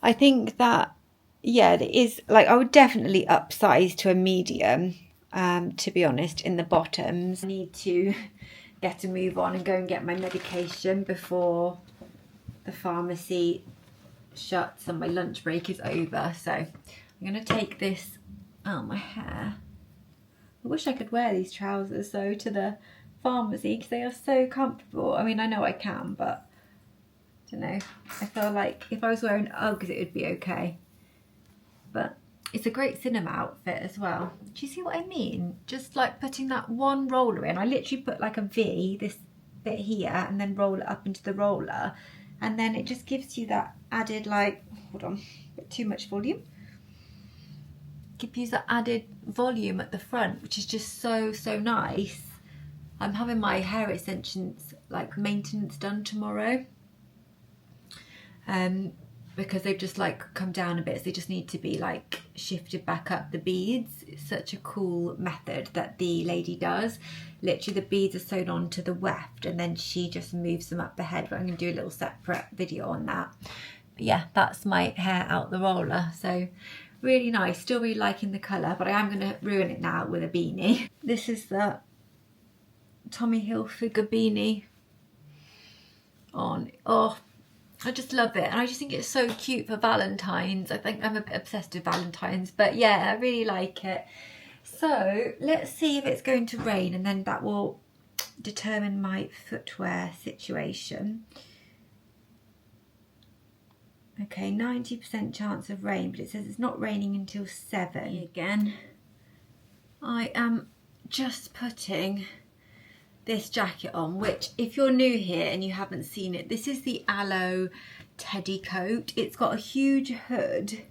I think that, yeah, it is, like, I would definitely upsize to a medium, to be honest, in the bottoms. I need to get a move on and go and get my medication before the pharmacy shuts and my lunch break is over. So I'm going to take this out my hair. I wish I could wear these trousers though to the pharmacy because they are so comfortable. I mean, I know I can, but I don't know. I feel like if I was wearing Uggs it would be okay. But it's a great cinema outfit as well. Do you see what I mean? Just like putting that one roller in. I literally put like a V, this bit here, and then roll it up into the roller. And then it just gives you that added, like, hold on, a bit too much volume. Gives you that added volume at the front, which is just so, so nice. I'm having my hair extensions, like, maintenance done tomorrow. Because they've just like come down a bit, so they just need to be like shifted back up the beads. It's such a cool method that the lady does. Literally the beads are sewn on to the weft and then she just moves them up the head, but I'm going to do a little separate video on that. But yeah, that's my hair out the roller, so really nice. Still really liking the colour, but I am going to ruin it now with a beanie. This is the Tommy Hilfiger beanie on. Oh, I just love it, and I just think it's so cute for Valentine's. I think I'm a bit obsessed with Valentine's, but yeah, I really like it. So let's see if it's going to rain, and then that will determine my footwear situation. Okay, 90% chance of rain, but it says it's not raining until 7 again. I am just putting this jacket on, which if you're new here and you haven't seen it, this is the Aloe Teddy coat. It's got a huge hood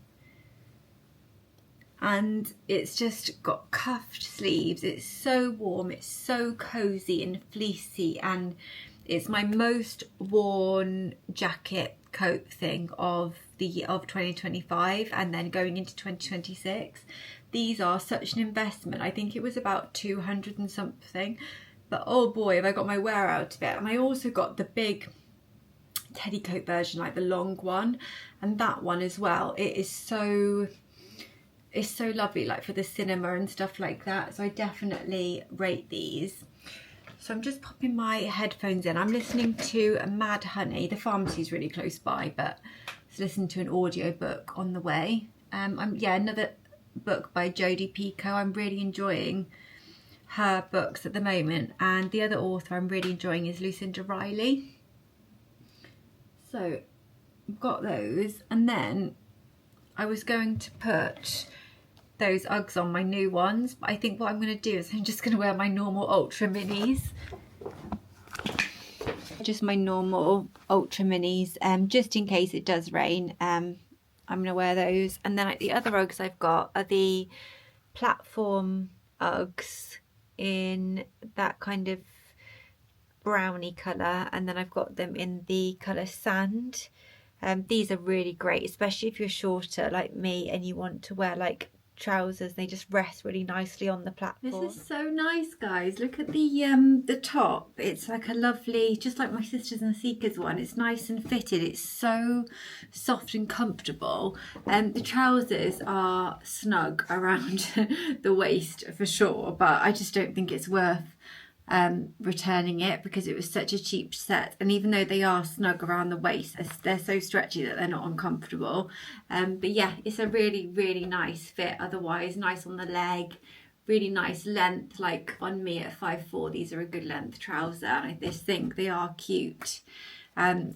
and it's just got cuffed sleeves. It's so warm, it's so cozy and fleecy, and it's my most worn jacket coat thing of the year of 2025 and then going into 2026. These are such an investment. I think it was about 200 and something. But oh boy, have I got my wear out of it. And I also got the big teddy coat version, like the long one, and that one as well. It's so lovely, like for the cinema and stuff like that. So I definitely rate these. So I'm just popping my headphones in. I'm listening to Mad Honey. The pharmacy's really close by, but let's listen to an audio book on the way. Yeah, another book by Jodie Picoult. I'm really enjoying her books at the moment, and the other author I'm really enjoying is Lucinda Riley. So I've got those, and then I was going to put those Uggs on, my new ones, but I think what I'm going to do is I'm just going to wear my normal Ultra Minis. Just my normal Ultra Minis, just in case it does rain. I'm going to wear those, and then the other Uggs I've got are the platform Uggs in that kind of browny colour, and then I've got them in the colour sand. These are really great, especially if you're shorter like me and you want to wear like trousers. They just rest really nicely on the platform. This is so nice, guys. Look at the top. It's like a lovely, just like my Sisters and Seekers one. It's nice and fitted. It's so soft and comfortable. The trousers are snug around the waist for sure, but I just don't think it's worth returning it because it was such a cheap set, and even though they are snug around the waist, they're so stretchy that they're not uncomfortable. But yeah, it's a really, really nice fit otherwise. Nice on the leg, really nice length. Like on me at 5'4", these are a good length trouser, and I just think they are cute,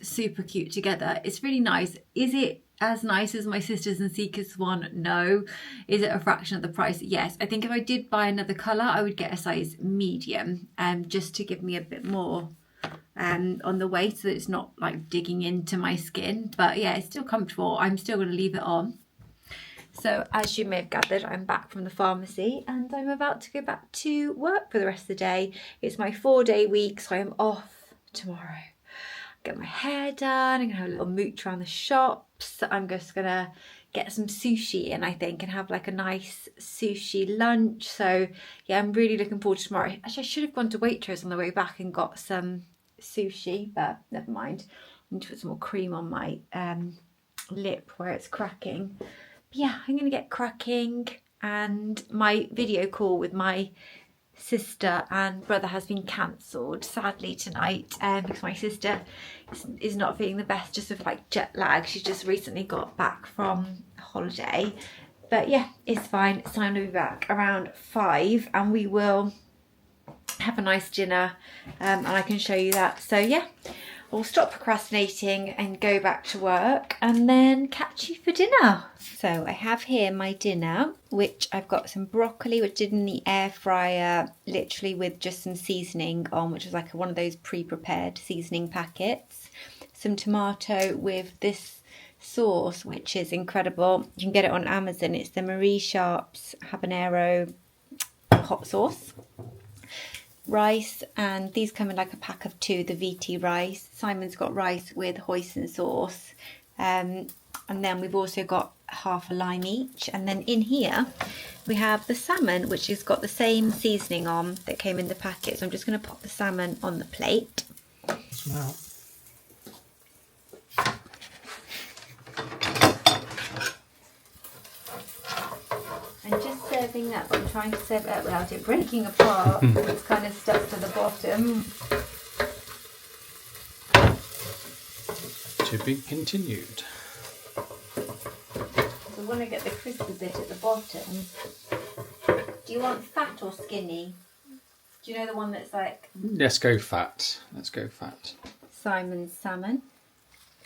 super cute together. It's really nice. Is it as nice as my Sisters and Seekers one? No. Is it a fraction of the price? Yes. I think if I did buy another colour I would get a size medium, just to give me a bit more on the waist so that it's not like digging into my skin. But yeah, it's still comfortable. I'm still going to leave it on. So as you may have gathered, I'm back from the pharmacy and I'm about to go back to work for the rest of the day. It's my 4-day week, so I'm off tomorrow. Get my hair done, I'm gonna have a little mooch around the shop, shops. I'm just gonna get some sushi in, I think, and have like a nice sushi lunch. So yeah, I'm really looking forward to tomorrow. Actually, I should have gone to Waitrose on the way back and got some sushi, but never mind. I need to put some more cream on my lip where it's cracking. But yeah, I'm gonna get cracking, and my video call with my sister and brother has been cancelled sadly tonight, because my sister is not feeling the best, just with like jet lag. She's just recently got back from holiday, but yeah, it's fine. Simon will be back around 5 and we will have a nice dinner, and I can show you that. So yeah, I'll stop procrastinating and go back to work and then catch you for dinner. So I have here my dinner, which I've got some broccoli, which did in the air fryer, literally with just some seasoning on, which is like one of those pre-prepared seasoning packets. Some tomato with this sauce, which is incredible. You can get it on Amazon. It's the Marie Sharp's habanero hot sauce. Rice, and these come in like a pack of 2, the VT rice. Simon's got rice with hoisin sauce, and then we've also got half a lime each. And then in here we have the salmon, which has got the same seasoning on that came in the packet. So I'm just going to pop the salmon on the plate. Smell. I'm just serving up. I'm trying to serve it up without it breaking apart. It's kind of stuck to the bottom. To be continued. So I want to get the crispy bit at the bottom. Do you want fat or skinny? Do you know the one that's like... Let's go fat. Let's go fat. Simon's salmon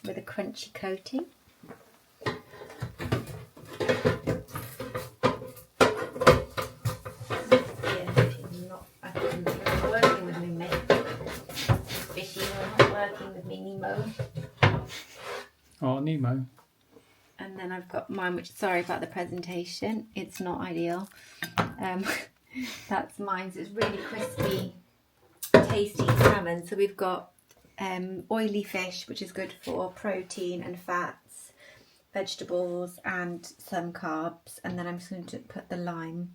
with a crunchy coating. Oh, Nemo. And then I've got mine, which, sorry about the presentation, it's not ideal. That's mine, so it's really crispy, tasty salmon. So we've got oily fish, which is good for protein and fats, vegetables and some carbs. And then I'm just going to put the lime,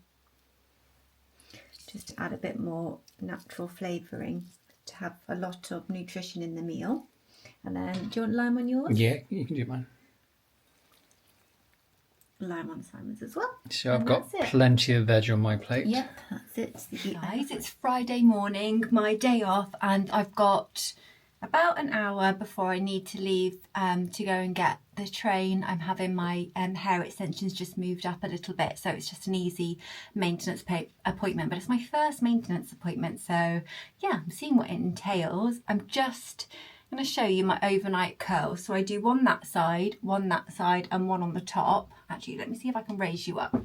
just to add a bit more natural flavouring, to have a lot of nutrition in the meal. And then, do you want lime on yours? Yeah, you can do mine. Lime on Simon's as well. So I've got plenty of veg on my plate. Yep, that's it. Guys, it's Friday morning, my day off, and I've got about an hour before I need to leave to go and get the train. I'm having my hair extensions just moved up a little bit, so it's just an easy maintenance appointment, but it's my first maintenance appointment, so yeah, I'm seeing what it entails. I'm going to show you my overnight curls. So I do one that side, and one on the top. Actually, let me see if I can raise you up.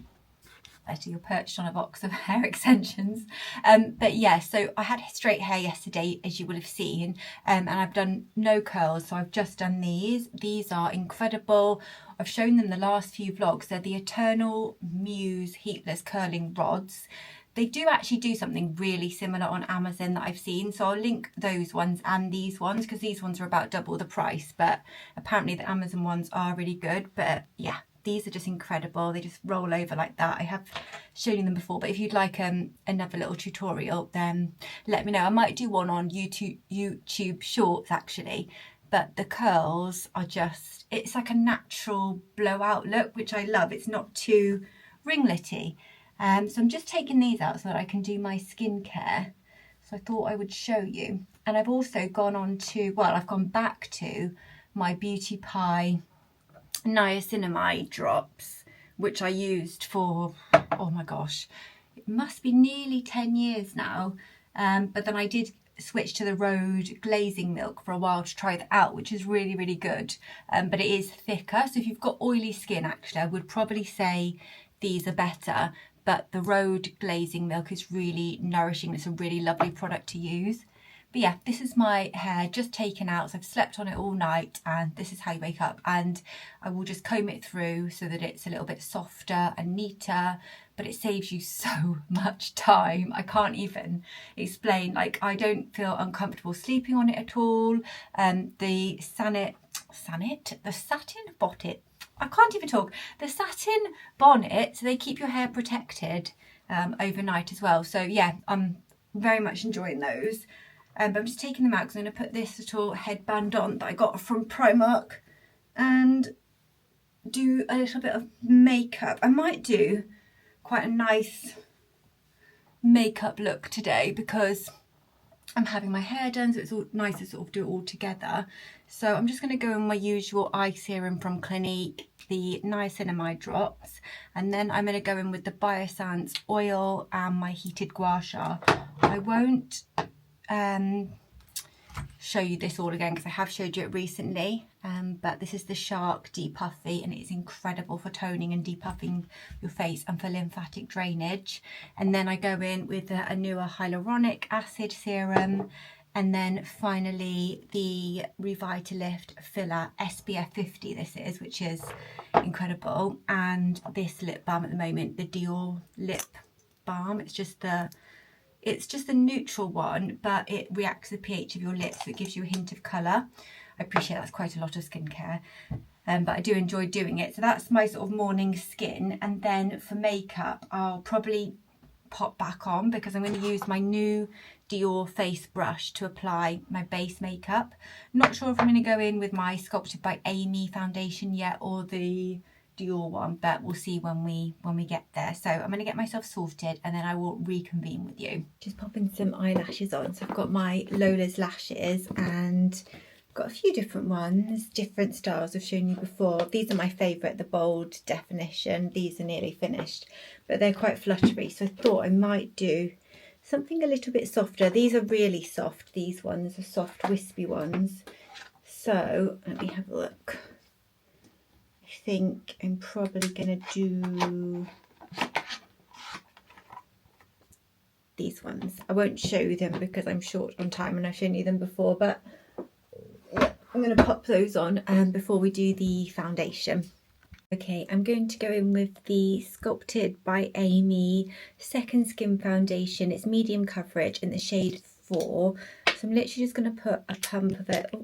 Better, you're perched on a box of hair extensions. But yeah, so I had straight hair yesterday, as you will have seen, and I've done no curls, so I've just done these. These are incredible. I've shown them the last few vlogs. They're the Eternal Muse Heatless Curling Rods. They do actually do something really similar on Amazon that I've seen, so I'll link those ones and these ones, because these ones are about double the price, but apparently the Amazon ones are really good. But yeah, these are just incredible. They just roll over like that. I have shown you them before, but if you'd like another little tutorial, then let me know. I might do one on YouTube Shorts actually. But the curls are just, it's like a natural blowout look, which I love. It's not too ringlety. So I'm just taking these out so that I can do my skincare. So I thought I would show you. And I've also gone on to, well, I've gone back to my Beauty Pie niacinamide drops, which I used for, oh my gosh, it must be nearly 10 years now. But then I did switch to the Road glazing milk for a while to try that out, which is really, really good. But it is thicker. So if you've got oily skin, actually, I would probably say these are better. But the Road glazing milk is really nourishing. It's a really lovely product to use. But yeah, this is my hair just taken out. So I've slept on it all night, and this is how you wake up. And I will just comb it through so that it's a little bit softer and neater, but it saves you so much time. I can't even explain. Like, I don't feel uncomfortable sleeping on it at all. The Sanit the satin bonnet. I can't even talk. The satin bonnet, so they keep your hair protected overnight as well. So yeah, I'm very much enjoying those. But I'm just taking them out because I'm going to put this little headband on that I got from Primark and do a little bit of makeup. I might do quite a nice makeup look today because I'm having my hair done, so it's all nice to sort of do it all together. So I'm just going to go in my usual eye serum from Clinique, the niacinamide drops, and then I'm going to go in with the Biossance oil and my heated gua sha. I won't show you this all again because I have showed you it recently, but this is the Shark Depuffy and it's incredible for toning and depuffing your face and for lymphatic drainage. And then I go in with a newer hyaluronic acid serum, and then finally the Revitalift Filler SPF 50 this is, which is incredible, and this lip balm at the moment, the DIOR lip balm. It's just a neutral one, but it reacts to the pH of your lips, so it gives you a hint of colour. I appreciate that's quite a lot of skincare, but I do enjoy doing it. So that's my sort of morning skin. And then for makeup, I'll probably pop back on because I'm going to use my new DIOR face brush to apply my base makeup. Not sure if I'm going to go in with my Sculpted by Amy foundation yet or the DIOR one, but we'll see when we get there. So I'm going to get myself sorted and then I will reconvene with you. Just popping some eyelashes on. So I've got my Lola's lashes and I've got a few different ones, different styles I've shown you before. These are my favourite, the bold definition. These are nearly finished, but they're quite fluttery, so I thought I might do something a little bit softer. These are really soft. These ones are soft, wispy ones. So let me have a look. I think I'm probably going to do these ones. I won't show them because I'm short on time and I've shown you them before, but yeah, I'm going to pop those on before we do the foundation. Okay, I'm going to go in with the Sculpted by Amy Second Skin Foundation. It's medium coverage in the shade 4. So I'm literally just going to put a pump of it. Oh,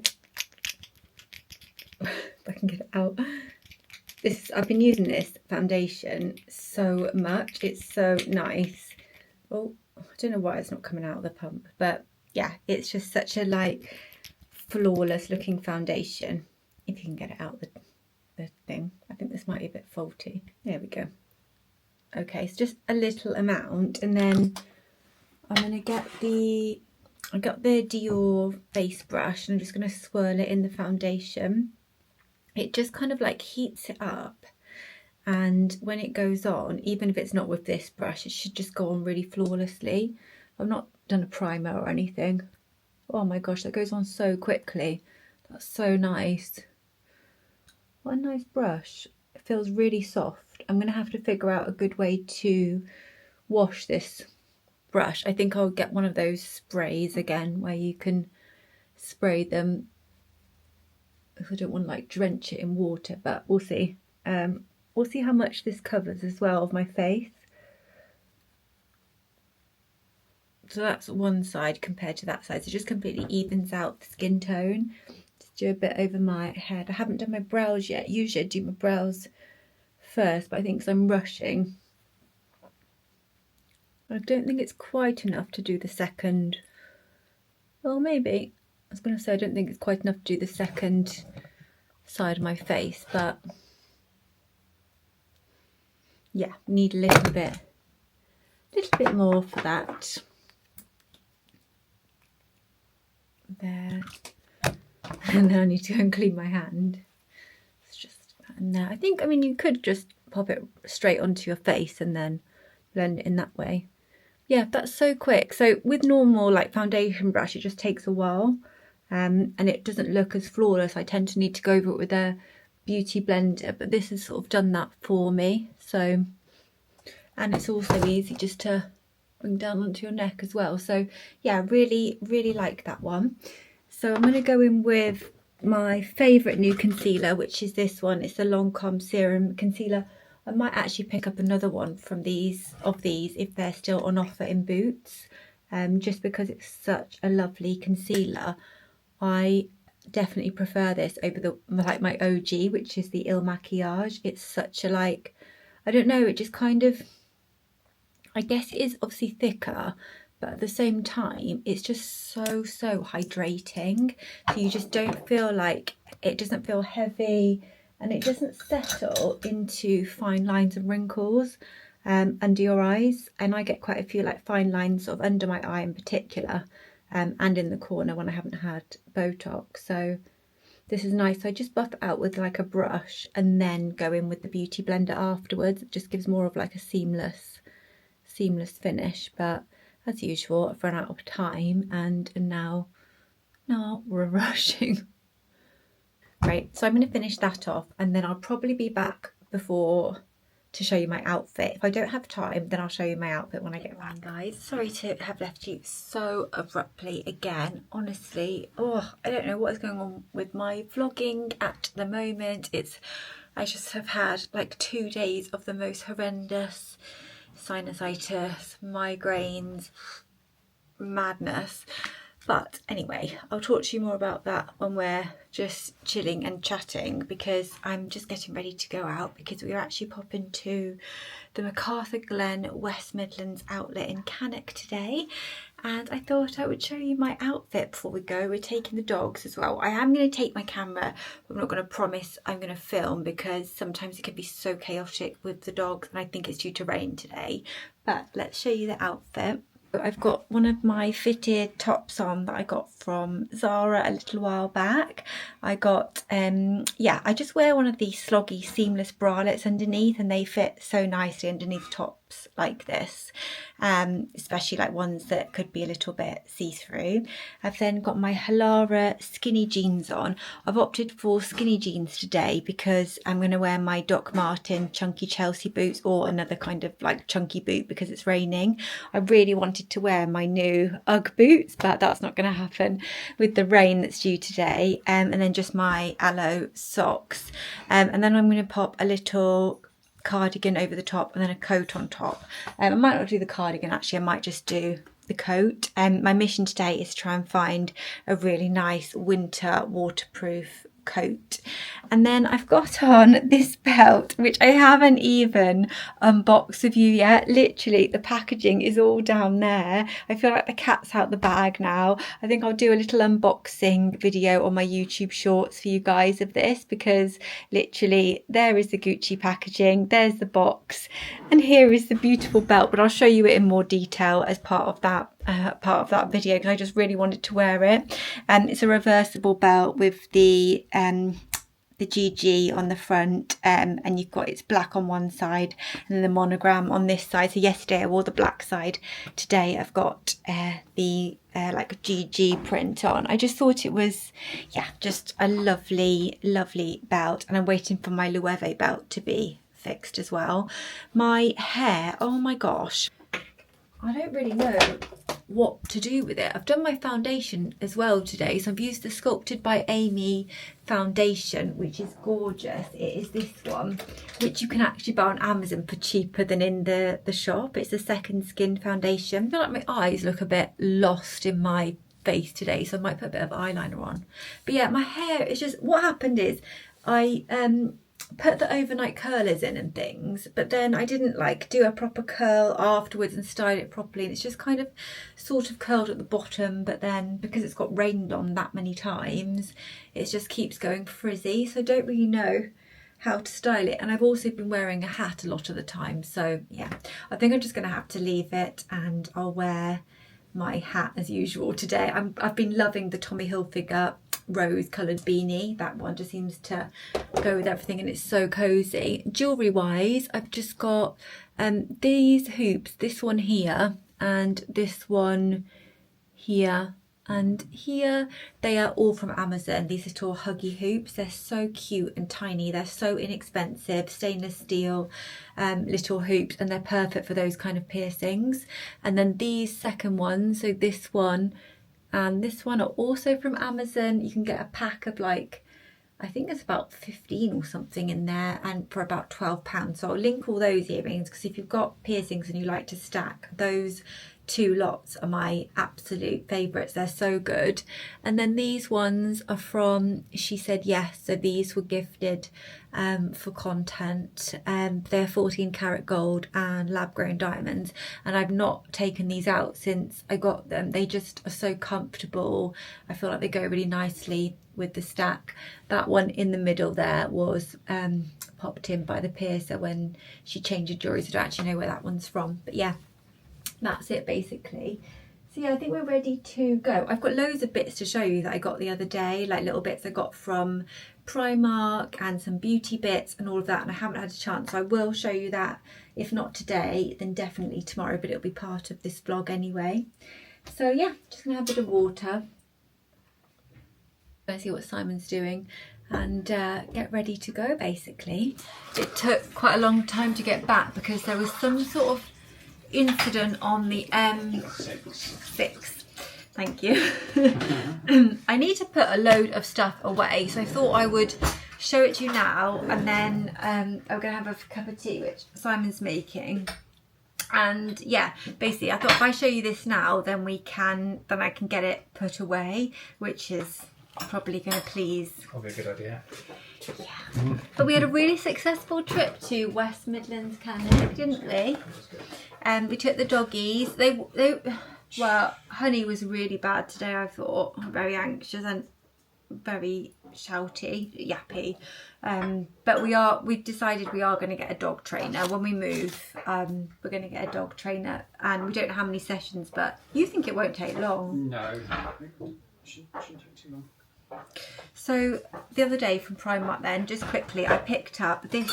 if I can get it out. I've been using this foundation so much. It's so nice. Oh, I don't know why it's not coming out of the pump, but yeah, it's just such a like flawless looking foundation. If you can get it out the thing. I think this might be a bit faulty. There we go. Okay, so just a little amount, and then I'm going to get I got the DIOR face brush and I'm just going to swirl it in the foundation. It just kind of like heats it up, and when it goes on, even if it's not with this brush, it should just go on really flawlessly. I've not done a primer or anything. Oh my gosh, that goes on so quickly. That's so nice. What a nice brush. It feels really soft. I'm going to have to figure out a good way to wash this brush. I think I'll get one of those sprays again where you can spray them. I don't want to like drench it in water, but we'll see. We'll see how much this covers as well of my face. So that's one side compared to that side. So it just completely evens out the skin tone. Just do a bit over my head. I haven't done my brows yet. Usually I do my brows first, but I think because I'm rushing, I don't think it's quite enough to do the second. Well, maybe. I was going to say I don't think it's quite enough to do the second side of my face, but yeah, need a little bit more for that. There. And now I need to go and clean my hand. It's just that in there. I think, I mean, you could just pop it straight onto your face and then blend it in that way. Yeah, that's so quick. So with normal like foundation brush, it just takes a while. And it doesn't look as flawless. I tend to need to go over it with a beauty blender, but this has sort of done that for me. So, and it's also easy just to bring down onto your neck as well. So yeah, really like that one. So I'm going to go in with my favourite new concealer, which is this one. It's the Lancome Serum Concealer. I might actually pick up another one from these if they're still on offer in Boots, just because it's such a lovely concealer. I definitely prefer this over the like my OG, which is the Il Maquillage. It's such a like, I don't know, it just kind of, I guess it is obviously thicker, but at the same time it's just so hydrating, so you just don't feel like, it doesn't feel heavy, and it doesn't settle into fine lines and wrinkles under your eyes. And I get quite a few like fine lines sort of under my eye in particular, and in the corner when I haven't had Botox. So this is nice. So I just buff it out with like a brush and then go in with the beauty blender afterwards. It just gives more of like a seamless finish. But as usual, I've run out of time and now we're rushing. Right, so I'm going to finish that off and then I'll probably be back before to show you my outfit. If I don't have time, then I'll show you my outfit when I get back. Guys, sorry to have left you so abruptly again. Honestly, I don't know what is going on with my vlogging at the moment. I just have had like 2 days of the most horrendous sinusitis, migraines, madness. But anyway, I'll talk to you more about that when we're just chilling and chatting, because I'm just getting ready to go out, because we're actually popping to the Macarthur Glen West Midlands outlet in Cannock today. And I thought I would show you my outfit before we go. We're taking the dogs as well. I am going to take my camera, but I'm not going to promise I'm going to film, because sometimes it can be so chaotic with the dogs, and I think it's due to rain today. But let's show you the outfit. I've got one of my fitted tops on that I got from Zara a little while back. I got, I just wear one of these sloggy seamless bralettes underneath, and they fit so nicely underneath tops like this, especially like ones that could be a little bit see-through. I've then got my Halara skinny jeans on. I've opted for skinny jeans today because I'm going to wear my Doc Marten chunky Chelsea boots, or another kind of like chunky boot, because it's raining. I really wanted to wear my new UGG boots, but that's not going to happen with the rain that's due today. And then just my Aloe socks, and then I'm going to pop a little cardigan over the top and then a coat on top. I might not do the cardigan, actually. I might just do the coat. My mission today is to try and find a really nice winter waterproof coat. And then I've got on this belt, which I haven't even unboxed with you yet. Literally, the packaging is all down there. I feel like the cat's out the bag now. I think I'll do a little unboxing video on my YouTube shorts for you guys of this, because literally there is the Gucci packaging, there's the box, and here is the beautiful belt. But I'll show you it in more detail as part of that video, because I just really wanted to wear it. It's a reversible belt with the GG on the front, and you've got, it's black on one side and then the monogram on this side. So yesterday I wore the black side, today I've got the like GG print on. I just thought it was, just a lovely belt. And I'm waiting for my Loewe belt to be fixed as well. My hair, oh my gosh, I don't really know what to do with it. I've done my foundation as well today, so I've used the Sculpted by Amy foundation, which is gorgeous. It is this one, which you can actually buy on Amazon for cheaper than in the shop. It's a Second Skin foundation. I feel like my eyes look a bit lost in my face today, so I might put a bit of eyeliner on. But yeah, my hair is just, what happened is I put the overnight curlers in and things, but then I didn't like do a proper curl afterwards and style it properly, and it's just kind of sort of curled at the bottom, but then because it's got rained on that many times, it just keeps going frizzy, so I don't really know how to style it. And I've also been wearing a hat a lot of the time, so yeah, I think I'm just going to have to leave it, and I'll wear my hat as usual today. I've been loving the Tommy Hilfiger rose coloured beanie. That one just seems to go with everything, and it's so cozy. Jewellery wise, I've just got these hoops, this one here and this one here and here. They are all from Amazon, these little huggy hoops. They're so cute and tiny, they're so inexpensive, stainless steel little hoops, and they're perfect for those kind of piercings. And then these second ones, so this one and this one, are also from Amazon. You can get a pack of like, I think it's about 15 or something in there, and for about £12. So I'll link all those earrings, because if you've got piercings and you like to stack, those two lots are my absolute favourites. They're so good. And then these ones are from She Said Yes. So these were gifted for content. They're 14 karat gold and lab grown diamonds. And I've not taken these out since I got them. They just are so comfortable. I feel like they go really nicely with the stack. That one in the middle there was popped in by the piercer when she changed the jewellery, so I don't actually know where that one's from. But yeah, that's it basically. So yeah, I think we're ready to go. I've got loads of bits to show you that I got the other day, like little bits I got from Primark and some beauty bits and all of that, and I haven't had a chance, so I will show you that. If not today, then definitely tomorrow, but it'll be part of this vlog anyway. So yeah, just gonna have a bit of water. Let's see what Simon's doing and get ready to go basically. It took quite a long time to get back because there was some sort of incident on the M6. Thank you. I need to put a load of stuff away, so I thought I would show it to you now, and then I'm gonna have a cup of tea which Simon's making. And yeah, basically I thought if I show you this now, then I can get it put away, which is probably going to please. Probably a good idea. Yeah. But we had a really successful trip to West Midlands Clinic, didn't we? We took the doggies. Well, Honey was really bad today, I thought. Very anxious and very shouty, yappy. But we've decided we are going to get a dog trainer when we move. We're going to get a dog trainer, and we don't know how many sessions, but you think it won't take long? No, shouldn't take too long. So the other day from Primark then, just quickly, I picked up this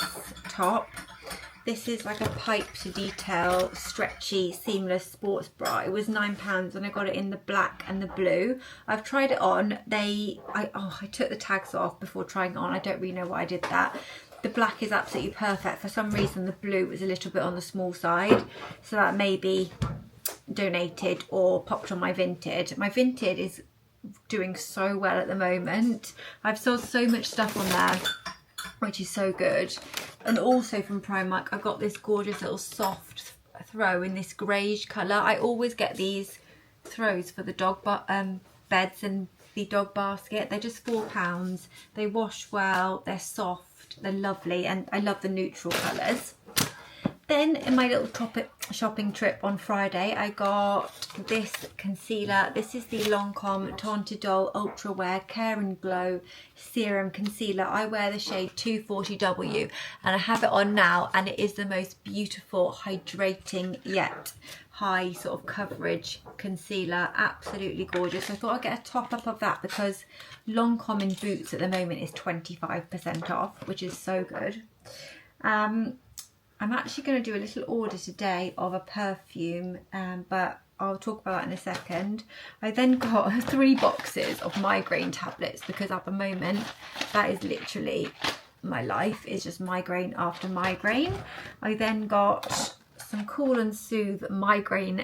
top. This is like a pipe to detail, stretchy, seamless sports bra. It was £9 and I got it in the black and the blue. I've tried it on. I took the tags off before trying it on. I don't really know why I did that. The black is absolutely perfect. For some reason the blue was a little bit on the small side, so that may be donated or popped on my Vinted. My Vinted is doing so well at the moment. I've sold so much stuff on there, which is so good. And also from Primark, I've got this gorgeous little soft throw in this greyish colour. I always get these throws for the dog beds and the dog basket. They're just £4. They wash well, they're soft, they're lovely, and I love the neutral colours. Then in my little shopping trip on Friday, I got this concealer. This is the Lancome Tantidol Ultra Wear Care and Glow Serum Concealer. I wear the shade 240W and I have it on now, and it is the most beautiful, hydrating yet high sort of coverage concealer. Absolutely gorgeous. I thought I'd get a top up of that because Lancome in Boots at the moment is 25% off, which is so good. I'm actually going to do a little order today of a perfume, but I'll talk about that in a second. I then got 3 boxes of migraine tablets because at the moment that is literally my life, is just migraine after migraine. I then got some Cool and Soothe migraine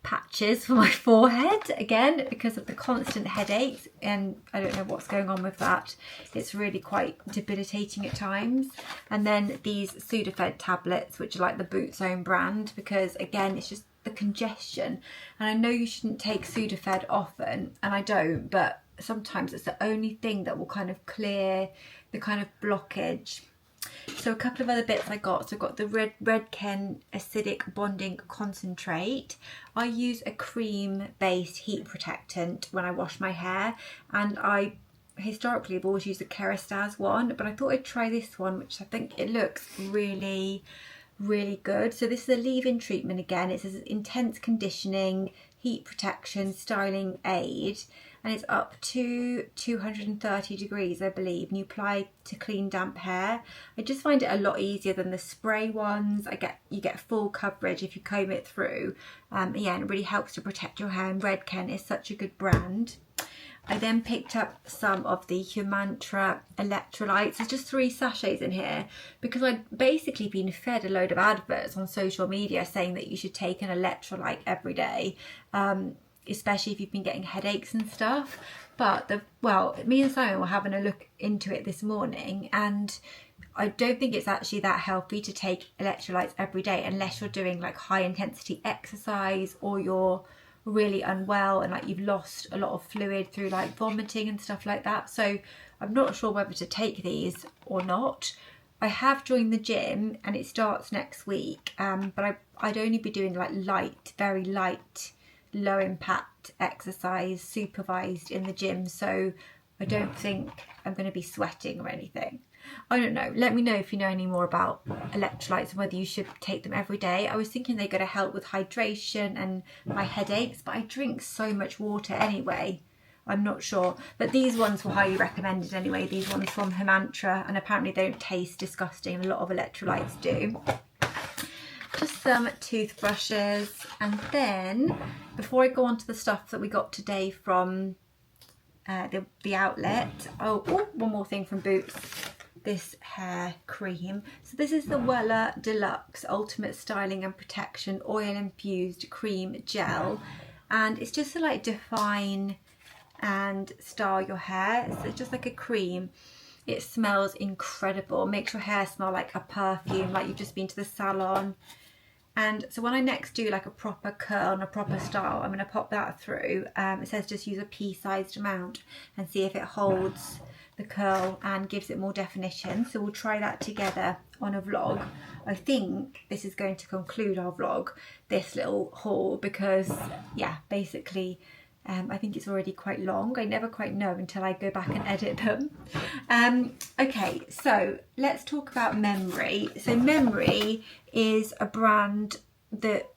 patches for my forehead, again because of the constant headaches, and I don't know what's going on with that. It's really quite debilitating at times. And then these Sudafed tablets, which are like the Boots own brand, because again it's just the congestion, and I know you shouldn't take Sudafed often, and I don't, but sometimes it's the only thing that will kind of clear the kind of blockage. So a couple of other bits I got. So I got the Redken Acidic Bonding Concentrate. I use a cream-based heat protectant when I wash my hair, and I historically have always used the Kerastase one, but I thought I'd try this one, which I think it looks really, really good. So this is a leave-in treatment again. It says intense conditioning, heat protection, styling aid, and it's up to 230 degrees, I believe, and you apply to clean damp hair. I just find it a lot easier than the spray ones. You get full coverage if you comb it through. Yeah, and it really helps to protect your hair, and Redken is such a good brand. I then picked up some of the Humantra electrolytes. There's just 3 sachets in here because I'd basically been fed a load of adverts on social media saying that you should take an electrolyte every day, especially if you've been getting headaches and stuff. But me and Simon were having a look into it this morning, and I don't think it's actually that healthy to take electrolytes every day unless you're doing like high intensity exercise or you're really unwell and like you've lost a lot of fluid through like vomiting and stuff like that. So I'm not sure whether to take these or not. I have joined the gym and it starts next week, but I'd only be doing like light, very light, low impact exercise supervised in the gym. So I don't think I'm going to be sweating or anything. I don't know. Let me know if you know any more about electrolytes and whether you should take them every day. I was thinking they're going to help with hydration and my headaches, but I drink so much water anyway. I'm not sure. But these ones were highly recommended anyway. These ones from Halara, and apparently they don't taste disgusting. A lot of electrolytes do. Just some toothbrushes. And then, before I go on to the stuff that we got today from the outlet. Oh, one more thing from Boots. This hair cream. So this is the Wella Deluxe Ultimate Styling and Protection Oil Infused Cream Gel, and it's just to like define and style your hair. So it's just like a cream. It smells incredible, makes your hair smell like a perfume, like you've just been to the salon. And so when I next do like a proper curl and a proper style, I'm going to pop that through. It says just use a pea-sized amount and see if it holds the curl and gives it more definition. So we'll try that together on a vlog. I think this is going to conclude our vlog, this little haul, because yeah, basically I think it's already quite long. I never quite know until I go back and edit them. Okay, so let's talk about Memory. So Memory is a brand that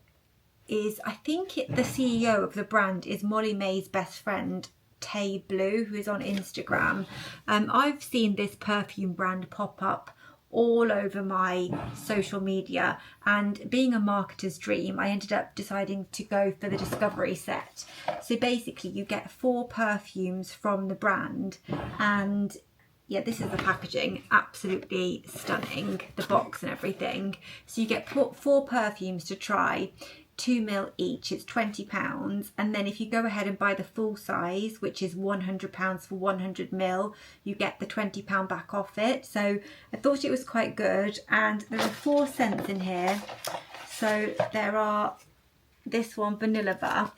is, I think the CEO of the brand is Molly May's best friend, Tay Blue, who is on Instagram. I've seen this perfume brand pop up all over my social media, and being a marketer's dream, I ended up deciding to go for the discovery set. So basically you get 4 perfumes from the brand, and yeah, this is the packaging, absolutely stunning, the box and everything. So you get 4 perfumes to try, 2 ml each, it's £20, and then if you go ahead and buy the full size, which is £100 for 100 ml, you get the £20 back off it. So I thought it was quite good, and there are 4 scents in here. So there are this one, Vanilla Bar,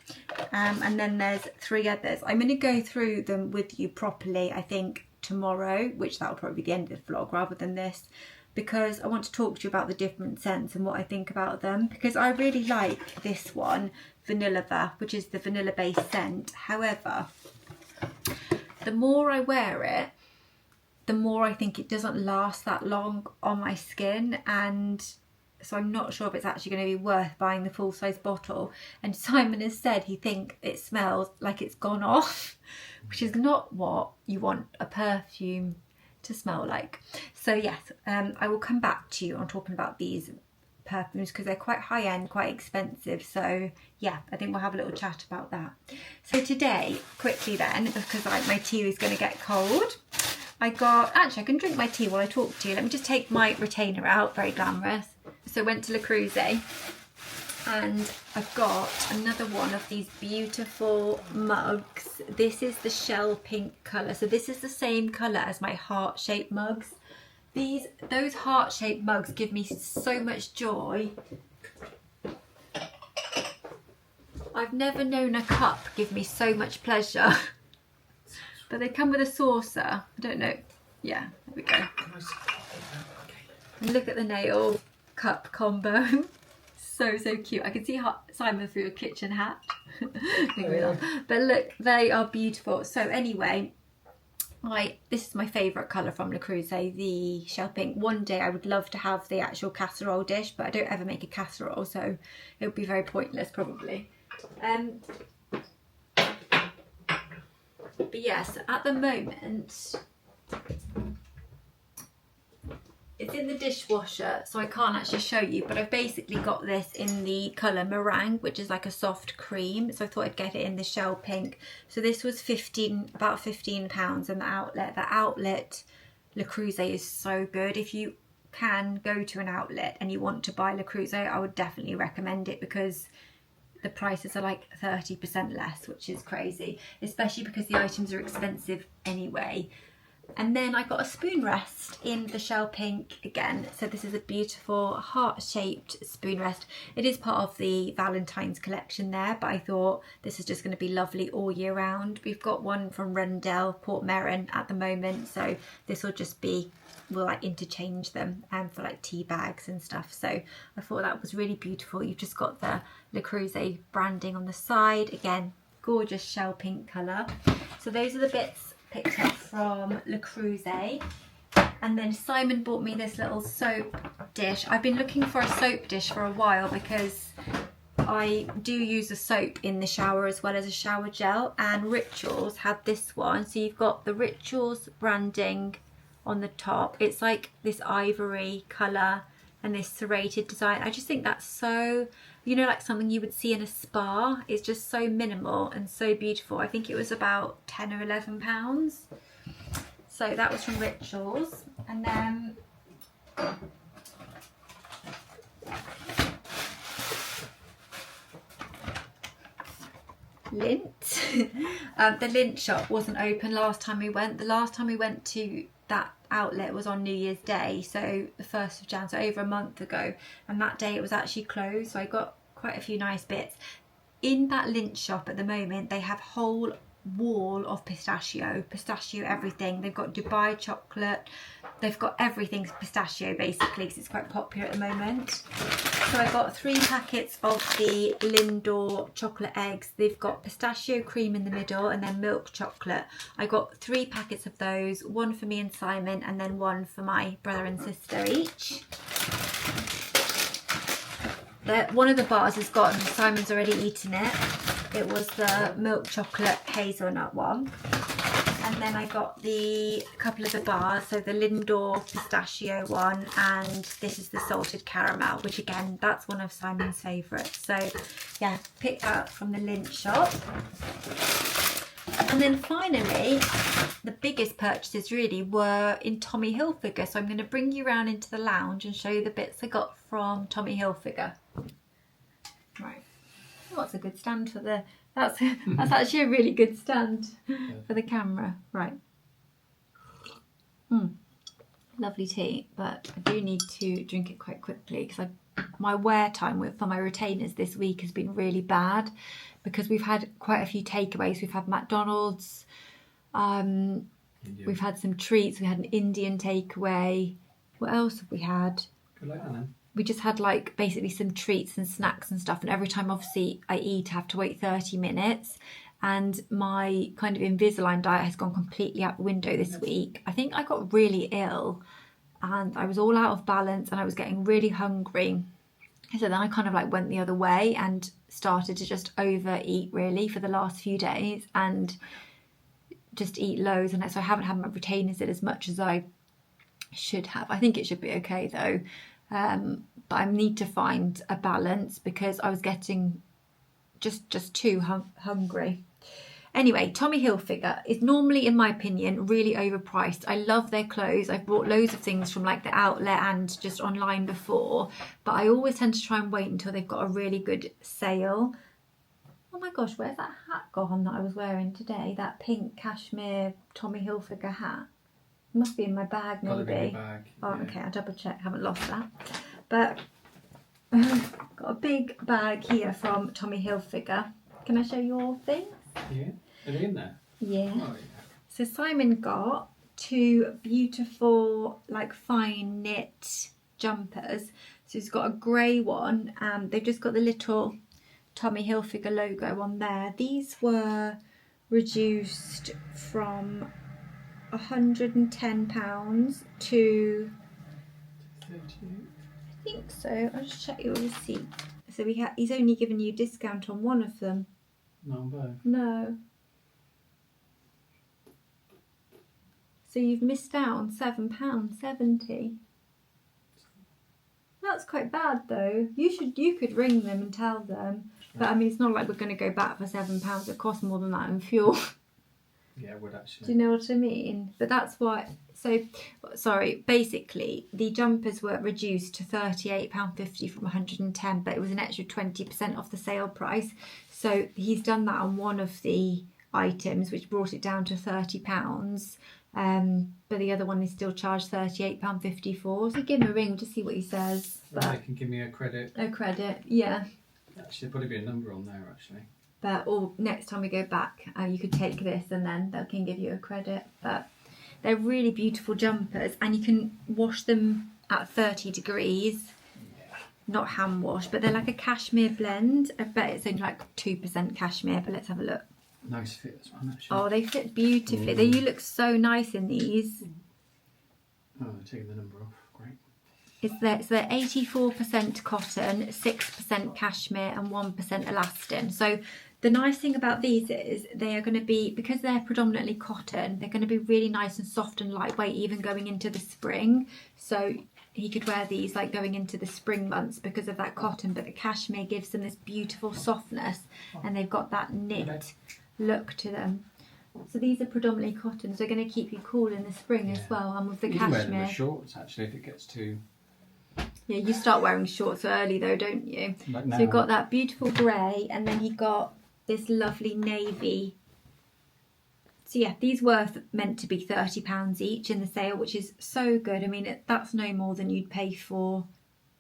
and then there's 3 others. I'm going to go through them with you properly, I think tomorrow, which that'll probably be the end of the vlog rather than this, because I want to talk to you about the different scents and what I think about them, because I really like this one, Vanilla Bar, which is the vanilla based scent. However, the more I wear it, the more I think it doesn't last that long on my skin, and so I'm not sure if it's actually going to be worth buying the full size bottle. And Simon has said he thinks it smells like it's gone off, which is not what you want a perfume to smell like. So yes, I will come back to you on talking about these perfumes because they're quite high end, quite expensive. So yeah, I think we'll have a little chat about that. So today, quickly then, because my tea is going to get cold, actually I can drink my tea while I talk to you. Let me just take my retainer out, very glamorous. So I went to Le Creuset, and I've got another one of these beautiful mugs. This is the shell pink colour. So this is the same colour as my heart-shaped mugs. Those heart-shaped mugs give me so much joy. I've never known a cup give me so much pleasure. But they come with a saucer. I don't know. Yeah, there we go. And look at the nail cup combo. So cute. I can see Simon through a kitchen hat. But look, they are beautiful. So anyway, this is my favourite colour from Le Creuset, the shell pink. One day I would love to have the actual casserole dish, but I don't ever make a casserole, so it would be very pointless probably. But yes, at the moment it's in the dishwasher, so I can't actually show you, but I've basically got this in the colour meringue, which is like a soft cream, so I thought I'd get it in the shell pink. So this was about £15 in the outlet. The outlet Le Creuset is so good. If you can go to an outlet and you want to buy Le Creuset, I would definitely recommend it, because the prices are like 30% less, which is crazy, especially because the items are expensive anyway. And then I got a spoon rest in the shell pink again. So this is a beautiful heart-shaped spoon rest. It is part of the Valentine's collection there, but I thought this is just going to be lovely all year round. We've got one from Rendell, Port Meron at the moment, so this will just be, we'll like interchange them for like tea bags and stuff. So I thought that was really beautiful. You've just got the Le Creuset branding on the side. Again, gorgeous shell pink colour. So those are the bits picked up from Le Creuset. And then Simon bought me this little soap dish. I've been looking for a soap dish for a while because I do use a soap in the shower as well as a shower gel, and Rituals had this one. So you've got the Rituals branding on the top. It's like this ivory colour and this serrated design. I just think that's so, you know, like something you would see in a spa. It's just so minimal and so beautiful. I think it was about 10 or 11 pounds. So that was from Rituals. And then lint. The lint shop wasn't open last time we went. The last time we went to that outlet was on New Year's Day, so the 1st of Jan, so over a month ago, and that day it was actually closed, so I got quite a few nice bits. In that lint shop at the moment they have whole wall of pistachio everything. They've got Dubai chocolate, they've got everything pistachio basically, because it's quite popular at the moment. So I got 3 packets of the Lindor chocolate eggs. They've got pistachio cream in the middle and then milk chocolate. I got 3 packets of those, one for me and Simon and then one for my brother and sister each. One of the bars is gone, Simon's already eaten it. It was the milk chocolate hazelnut one. And then I got a couple of the bars, so the Lindor pistachio one, and this is the salted caramel, which again, that's one of Simon's favourites. So yeah, picked that up from the lint shop. And then finally, the biggest purchases really were in Tommy Hilfiger. So I'm going to bring you around into the lounge and show you the bits I got from Tommy Hilfiger. Right. What's a good stand for the... That's actually a really good stand for the camera. Right. Lovely tea, but I do need to drink it quite quickly because my wear time for my retainers this week has been really bad because we've had quite a few takeaways. We've had McDonald's, we've had some treats, we had an Indian takeaway. What else have we had? Good luck, then. We just had like basically some treats and snacks and stuff, and every time obviously I eat I have to wait 30 minutes, and my kind of Invisalign diet has gone completely out the window this week. I think I got really ill and I was all out of balance and I was getting really hungry, so then I kind of like went the other way and started to just overeat really for the last few days and just eat loads, and so I haven't had my retainers in as much as I should have. I think it should be okay though. But I need to find a balance because I was getting just too hungry. Anyway, Tommy Hilfiger is normally, in my opinion, really overpriced. I love their clothes. I've bought loads of things from like the outlet and just online before, but I always tend to try and wait until they've got a really good sale. Oh my gosh, where's that hat gone that I was wearing today? That pink cashmere Tommy Hilfiger hat. It must be in my bag maybe. Bag, oh, yeah. Okay, I'll double check. Haven't lost that. But got a big bag here from Tommy Hilfiger. Can I show you all things? Yeah. Are they in there? Yeah. Oh, yeah. So Simon got 2 beautiful, like fine knit jumpers. So he's got a grey one. They've just got the little Tommy Hilfiger logo on there. These were reduced from £110 to, I think so. I'll just check your receipt. So he's only given you a discount on one of them. No, both. No. So you've missed out on £7.70. That's quite bad though. You could ring them and tell them. But I mean, it's not like we're going to go back for £7. It costs more than that in fuel. Yeah, it would actually. Do you know what I mean? But that's why. So, sorry. Basically, the jumpers were reduced to £38.50 from £110, but it was an extra 20% off the sale price. So he's done that on one of the items, which brought it down to £30. But the other one is still charged £38.54. So give him a ring to see what he says. Well, But they can give me a credit. a credit, yeah. Actually, there'll probably be a number on there actually. But or next time we go back, you could take this and then they can give you a credit. But they're really beautiful jumpers, and you can wash them at 30 degrees. Yeah. Not hand wash, but they're like a cashmere blend. I bet it's only like 2% cashmere, but let's have a look. Nice fit as well, actually. Oh, they fit beautifully. They look so nice in these. Oh, they're taking the number off. Great. It's they're 84% cotton, 6% cashmere, and 1% elastin. So the nice thing about these is they are going to be, because they're predominantly cotton, they're going to be really nice and soft and lightweight, even going into the spring. So he could wear these like going into the spring months because of that cotton, but the cashmere gives them this beautiful softness, and they've got that knit look to them. So these are predominantly cotton, so they're going to keep you cool in the spring as well. And with the you can wear them cashmere, with shorts actually if it gets too. yeah, you start wearing shorts early though, don't you? Like So now. you've got that beautiful grey, and then he got this lovely navy. So yeah, these were meant to be £30 each in the sale, which is so good. I mean, that's no more than you'd pay for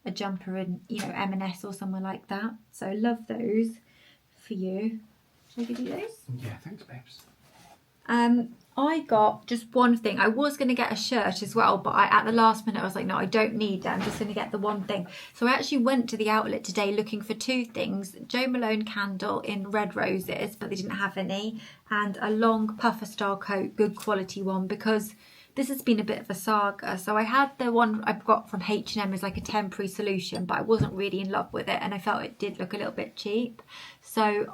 a jumper in, you know, M&S or somewhere like that. So love those for you. Shall I give you those? Yeah, thanks, babes. I got just one thing. I was going to get a shirt as well, but at the last minute I was like, no, I don't need that. I'm just going to get the one thing. So I actually went to the outlet today looking for two things. Jo Malone candle in red roses, but they didn't have any. And a long puffer style coat, good quality one, because this has been a bit of a saga. So I had the one I've got from H&M as like a temporary solution, but I wasn't really in love with it, and I felt it did look a little bit cheap. So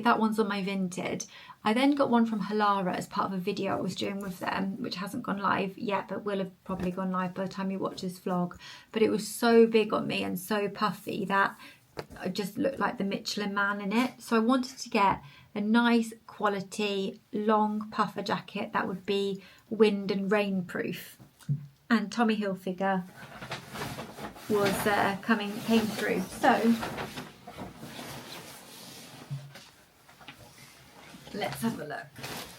that one's on my Vinted. I then got one from Halara as part of a video I was doing with them, which hasn't gone live yet, but will have probably gone live by the time you watch this vlog. But it was so big on me and so puffy that I just looked like the Michelin Man in it. So I wanted to get a nice quality long puffer jacket that would be wind and rain proof. And Tommy Hilfiger was came through. So let's have a look.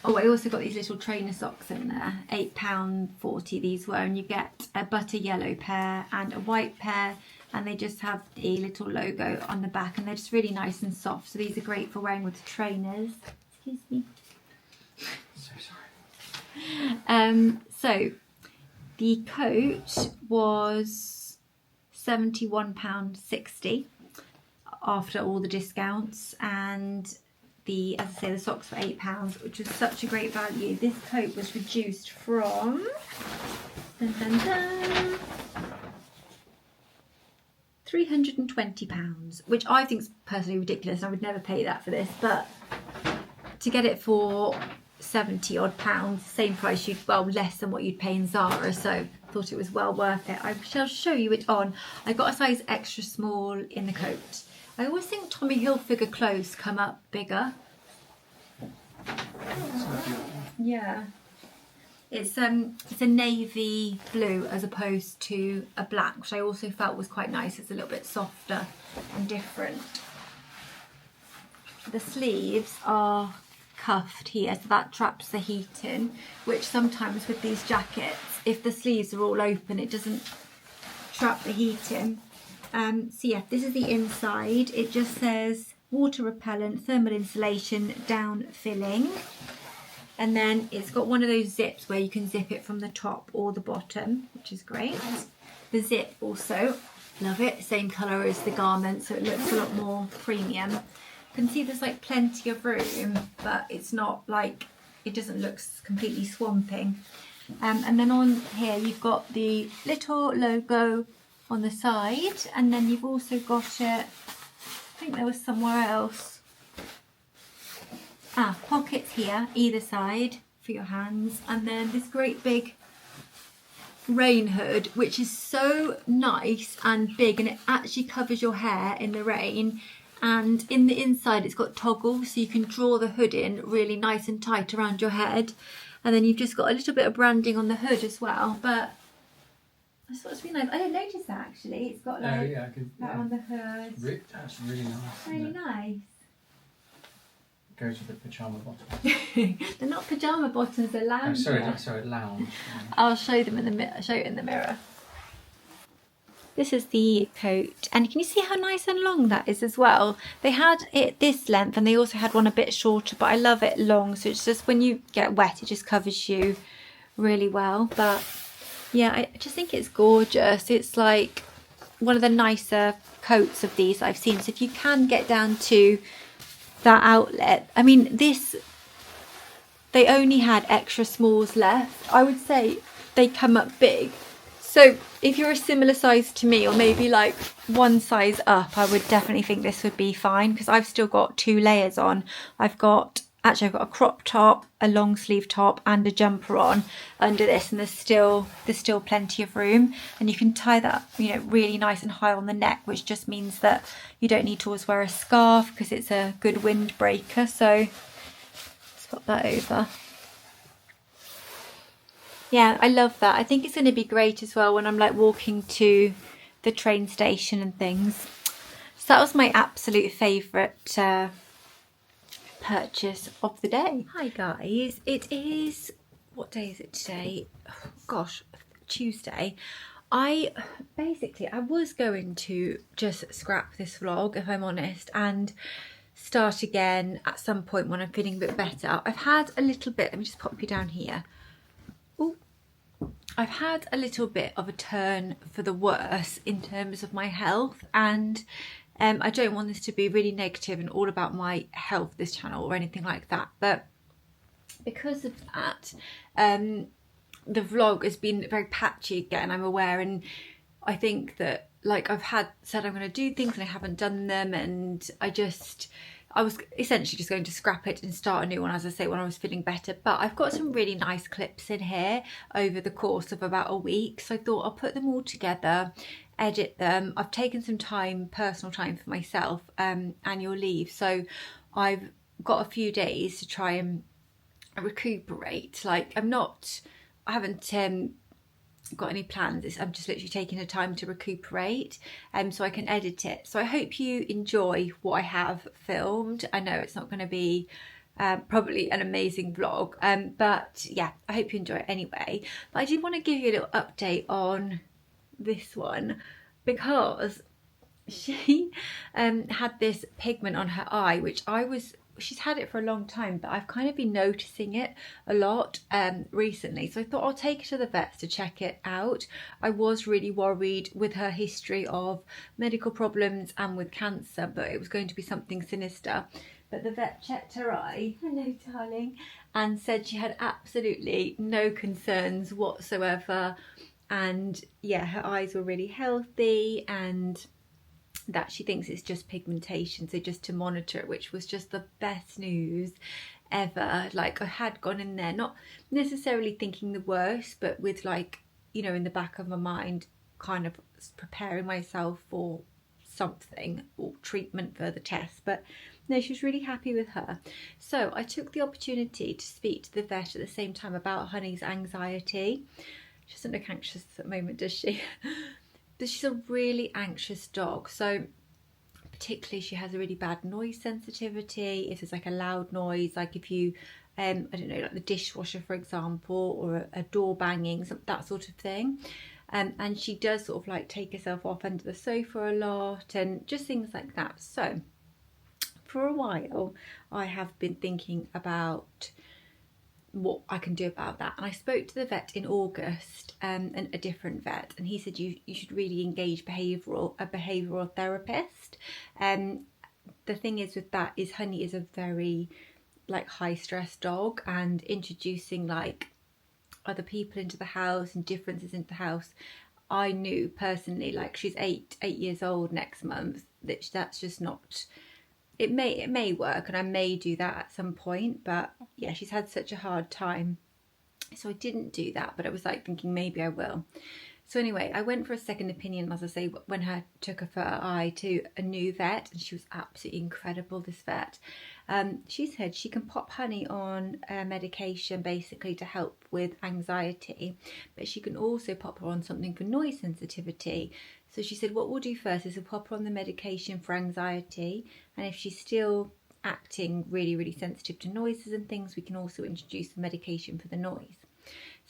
Oh, I also got these little trainer socks in there. £8.40 these were, and you get a butter yellow pair and a white pair, and they just have the little logo on the back, and they're just really nice and soft. So these are great for wearing with trainers. Excuse me. So sorry. So the coat was £71.60 after all the discounts, and as I say, the socks were £8, which was such a great value. This coat was reduced from £320, which I think is personally ridiculous. I would never pay that for this, but to get it for 70 odd pounds, same price, less than what you'd pay in Zara, so I thought it was well worth it. I shall show you it on. I got a size extra small in the coat. I always think Tommy Hilfiger clothes come up bigger. Yeah. It's a navy blue as opposed to a black, which I also felt was quite nice. It's a little bit softer and different. The sleeves are cuffed here, so that traps the heat in, which sometimes with these jackets, if the sleeves are all open, it doesn't trap the heat in. So yeah, this is the inside. It just says water repellent, thermal insulation, down filling, and then it's got one of those zips where you can zip it from the top or the bottom, which is great. The zip also, love it, same colour as the garment, so it looks a lot more premium. You can see there's like plenty of room, but it's not like, it doesn't look completely swamping. And then on here you've got the little logo on the side, and then you've also got it, I think there was somewhere else. Pockets here, either side for your hands, and then this great big rain hood, which is so nice and big, and it actually covers your hair in the rain. And in the inside it's got toggles, so you can draw the hood in really nice and tight around your head, and then you've just got a little bit of branding on the hood as well. But I thought it was really nice. I didn't notice that actually. It's got like that on the hood. That's really nice. Really nice. goes with the pyjama bottom. They're not pyjama bottoms, they're Oh, lounge. sorry, lounge. I'll show them in the mirror. Show it in the mirror. This is the coat, and can you see how nice and long that is as well? They had it this length, and they also had one a bit shorter, but I love it long, so it's just when you get wet, it just covers you really well. But yeah, I just think it's gorgeous. It's like one of the nicer coats of these I've seen. So if you can get down to that outlet, I mean, this, they only had extra smalls left. I would say they come up big. So if you're a similar size to me, or maybe like one size up, I would definitely think this would be fine, because I've still got 2 layers on. I've got a crop top, a long sleeve top, and a jumper on under this, and there's still plenty of room, and you can tie that, you know, really nice and high on the neck, which just means that you don't need to always wear a scarf because it's a good windbreaker. So let's pop that over. Yeah, I love that. I think it's going to be great as well when I'm like walking to the train station and things. So that was my absolute favourite purchase of the day. Hi guys, it is, what day is it today? Oh, gosh, Tuesday. I was going to just scrap this vlog, if I'm honest, and start again at some point when I'm feeling a bit better. I've had a little bit, let me just pop you down here. I've had a little bit of a turn for the worse in terms of my health, and I don't want this to be really negative and all about my health, this channel, or anything like that, but because of that, the vlog has been very patchy again, I'm aware, and I think that, like, I've said I'm going to do things and I haven't done them, and I was essentially just going to scrap it and start a new one, as I say, when I was feeling better. But I've got some really nice clips in here over the course of about a week, so I thought I'll put them all together, edit them. I've taken some time, personal time for myself, annual leave, so I've got a few days to try and recuperate. Like, I haven't got any plans. I'm just literally taking the time to recuperate, so I can edit it. So I hope you enjoy what I have filmed. I know it's not going to be probably an amazing vlog, but yeah, I hope you enjoy it anyway. But I did want to give you a little update on this one, because she had this pigment on her eye, which she's had it for a long time, but I've kind of been noticing it a lot recently. So I thought I'll take her to the vets to check it out. I was really worried with her history of medical problems and with cancer, but it was going to be something sinister. But the vet checked her eye, hello darling, and said she had absolutely no concerns whatsoever. And yeah, her eyes were really healthy, and that she thinks it's just pigmentation, so just to monitor it, which was just the best news ever. Like, I had gone in there not necessarily thinking the worst, but with, like, you know, in the back of my mind, kind of preparing myself for something or treatment for the test. But no, she was really happy with her. So I took the opportunity to speak to the vet at the same time about Honey's anxiety. She doesn't look anxious at the moment, does she? But she's a really anxious dog, so particularly she has a really bad noise sensitivity. If there's like a loud noise, like if you I don't know, like the dishwasher for example, or a door banging, that sort of thing, and she does sort of like take herself off under the sofa a lot and just things like that. So for a while I have been thinking about what I can do about that, and I spoke to the vet in August, and a different vet, and he said you should really engage a behavioural therapist. The thing is with that is Honey is a very like high stress dog, and introducing like other people into the house and differences into the house, I knew personally, like, she's 8 years old next month, that's just not, it may work, and I may do that at some point, but yeah, she's had such a hard time, so I didn't do that. But I was like thinking maybe I will. So anyway, I went for a second opinion, as I say, when I took her for her eye to a new vet, and she was absolutely incredible, this vet. She said she can pop Honey on medication basically to help with anxiety, but she can also pop her on something for noise sensitivity. So she said what we'll do first is we'll pop her on the medication for anxiety, and if she's still acting really sensitive to noises and things, we can also introduce the medication for the noise.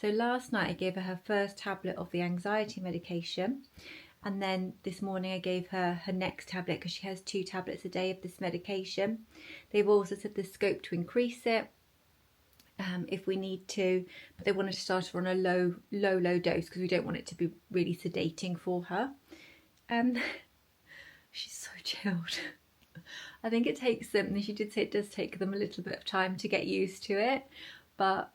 So last night I gave her her first tablet of the anxiety medication, and then this morning I gave her her next tablet because she has 2 tablets a day of this medication. They've also said there's scope to increase it if we need to, but they wanted to start her on a low dose because we don't want it to be really sedating for her. She's so chilled. I think it takes them, and she did say it does take them a little bit of time to get used to it, but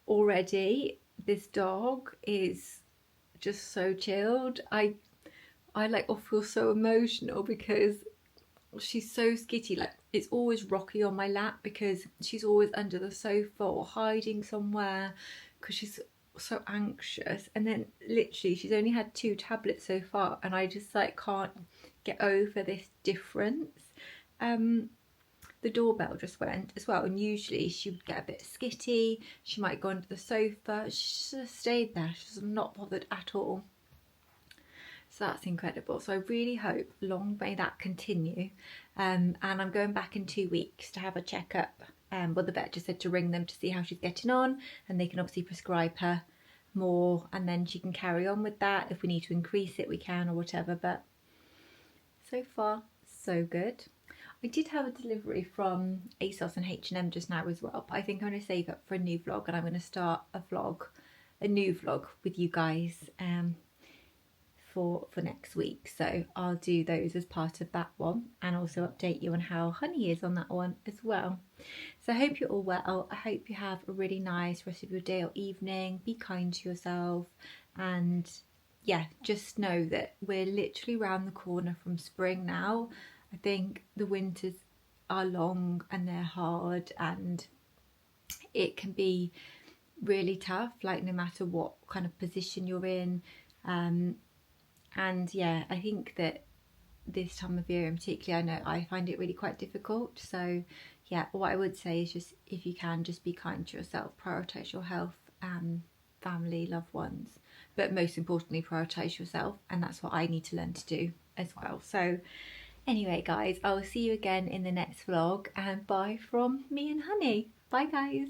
already this dog is just so chilled. I like feel so emotional because she's so skitty. Like, it's always Rocky on my lap because she's always under the sofa or hiding somewhere because she's so anxious. And then literally she's only had 2 tablets so far, and I just like can't get over this difference. The doorbell just went as well, and usually she would get a bit skitty, she might go under the sofa. She just stayed there, she's not bothered at all. So that's incredible. So I really hope long may that continue. And I'm going back in 2 weeks to have a checkup. Well, the vet just said to ring them to see how she's getting on, and they can obviously prescribe her more, and then she can carry on with that. If we need to increase it, we can, or whatever. But so far, so good. I did have a delivery from ASOS and H&M just now as well, but I think I'm going to save up for a new vlog, and I'm going to start a new vlog with you guys for next week. So I'll do those as part of that one, and also update you on how Honey is on that one as well. So I hope you're all well. I hope you have a really nice rest of your day or evening. Be kind to yourself, and yeah, just know that we're literally around the corner from spring now. I think the winters are long and they're hard, and it can be really tough, like no matter what kind of position you're in. And yeah, I think that this time of year in particular, I know I find it really quite difficult. So yeah, what I would say is just, if you can, just be kind to yourself, prioritise your health, family, loved ones, but most importantly prioritise yourself, and that's what I need to learn to do as well. So anyway guys, I will see you again in the next vlog, and bye from me and Honey. Bye guys.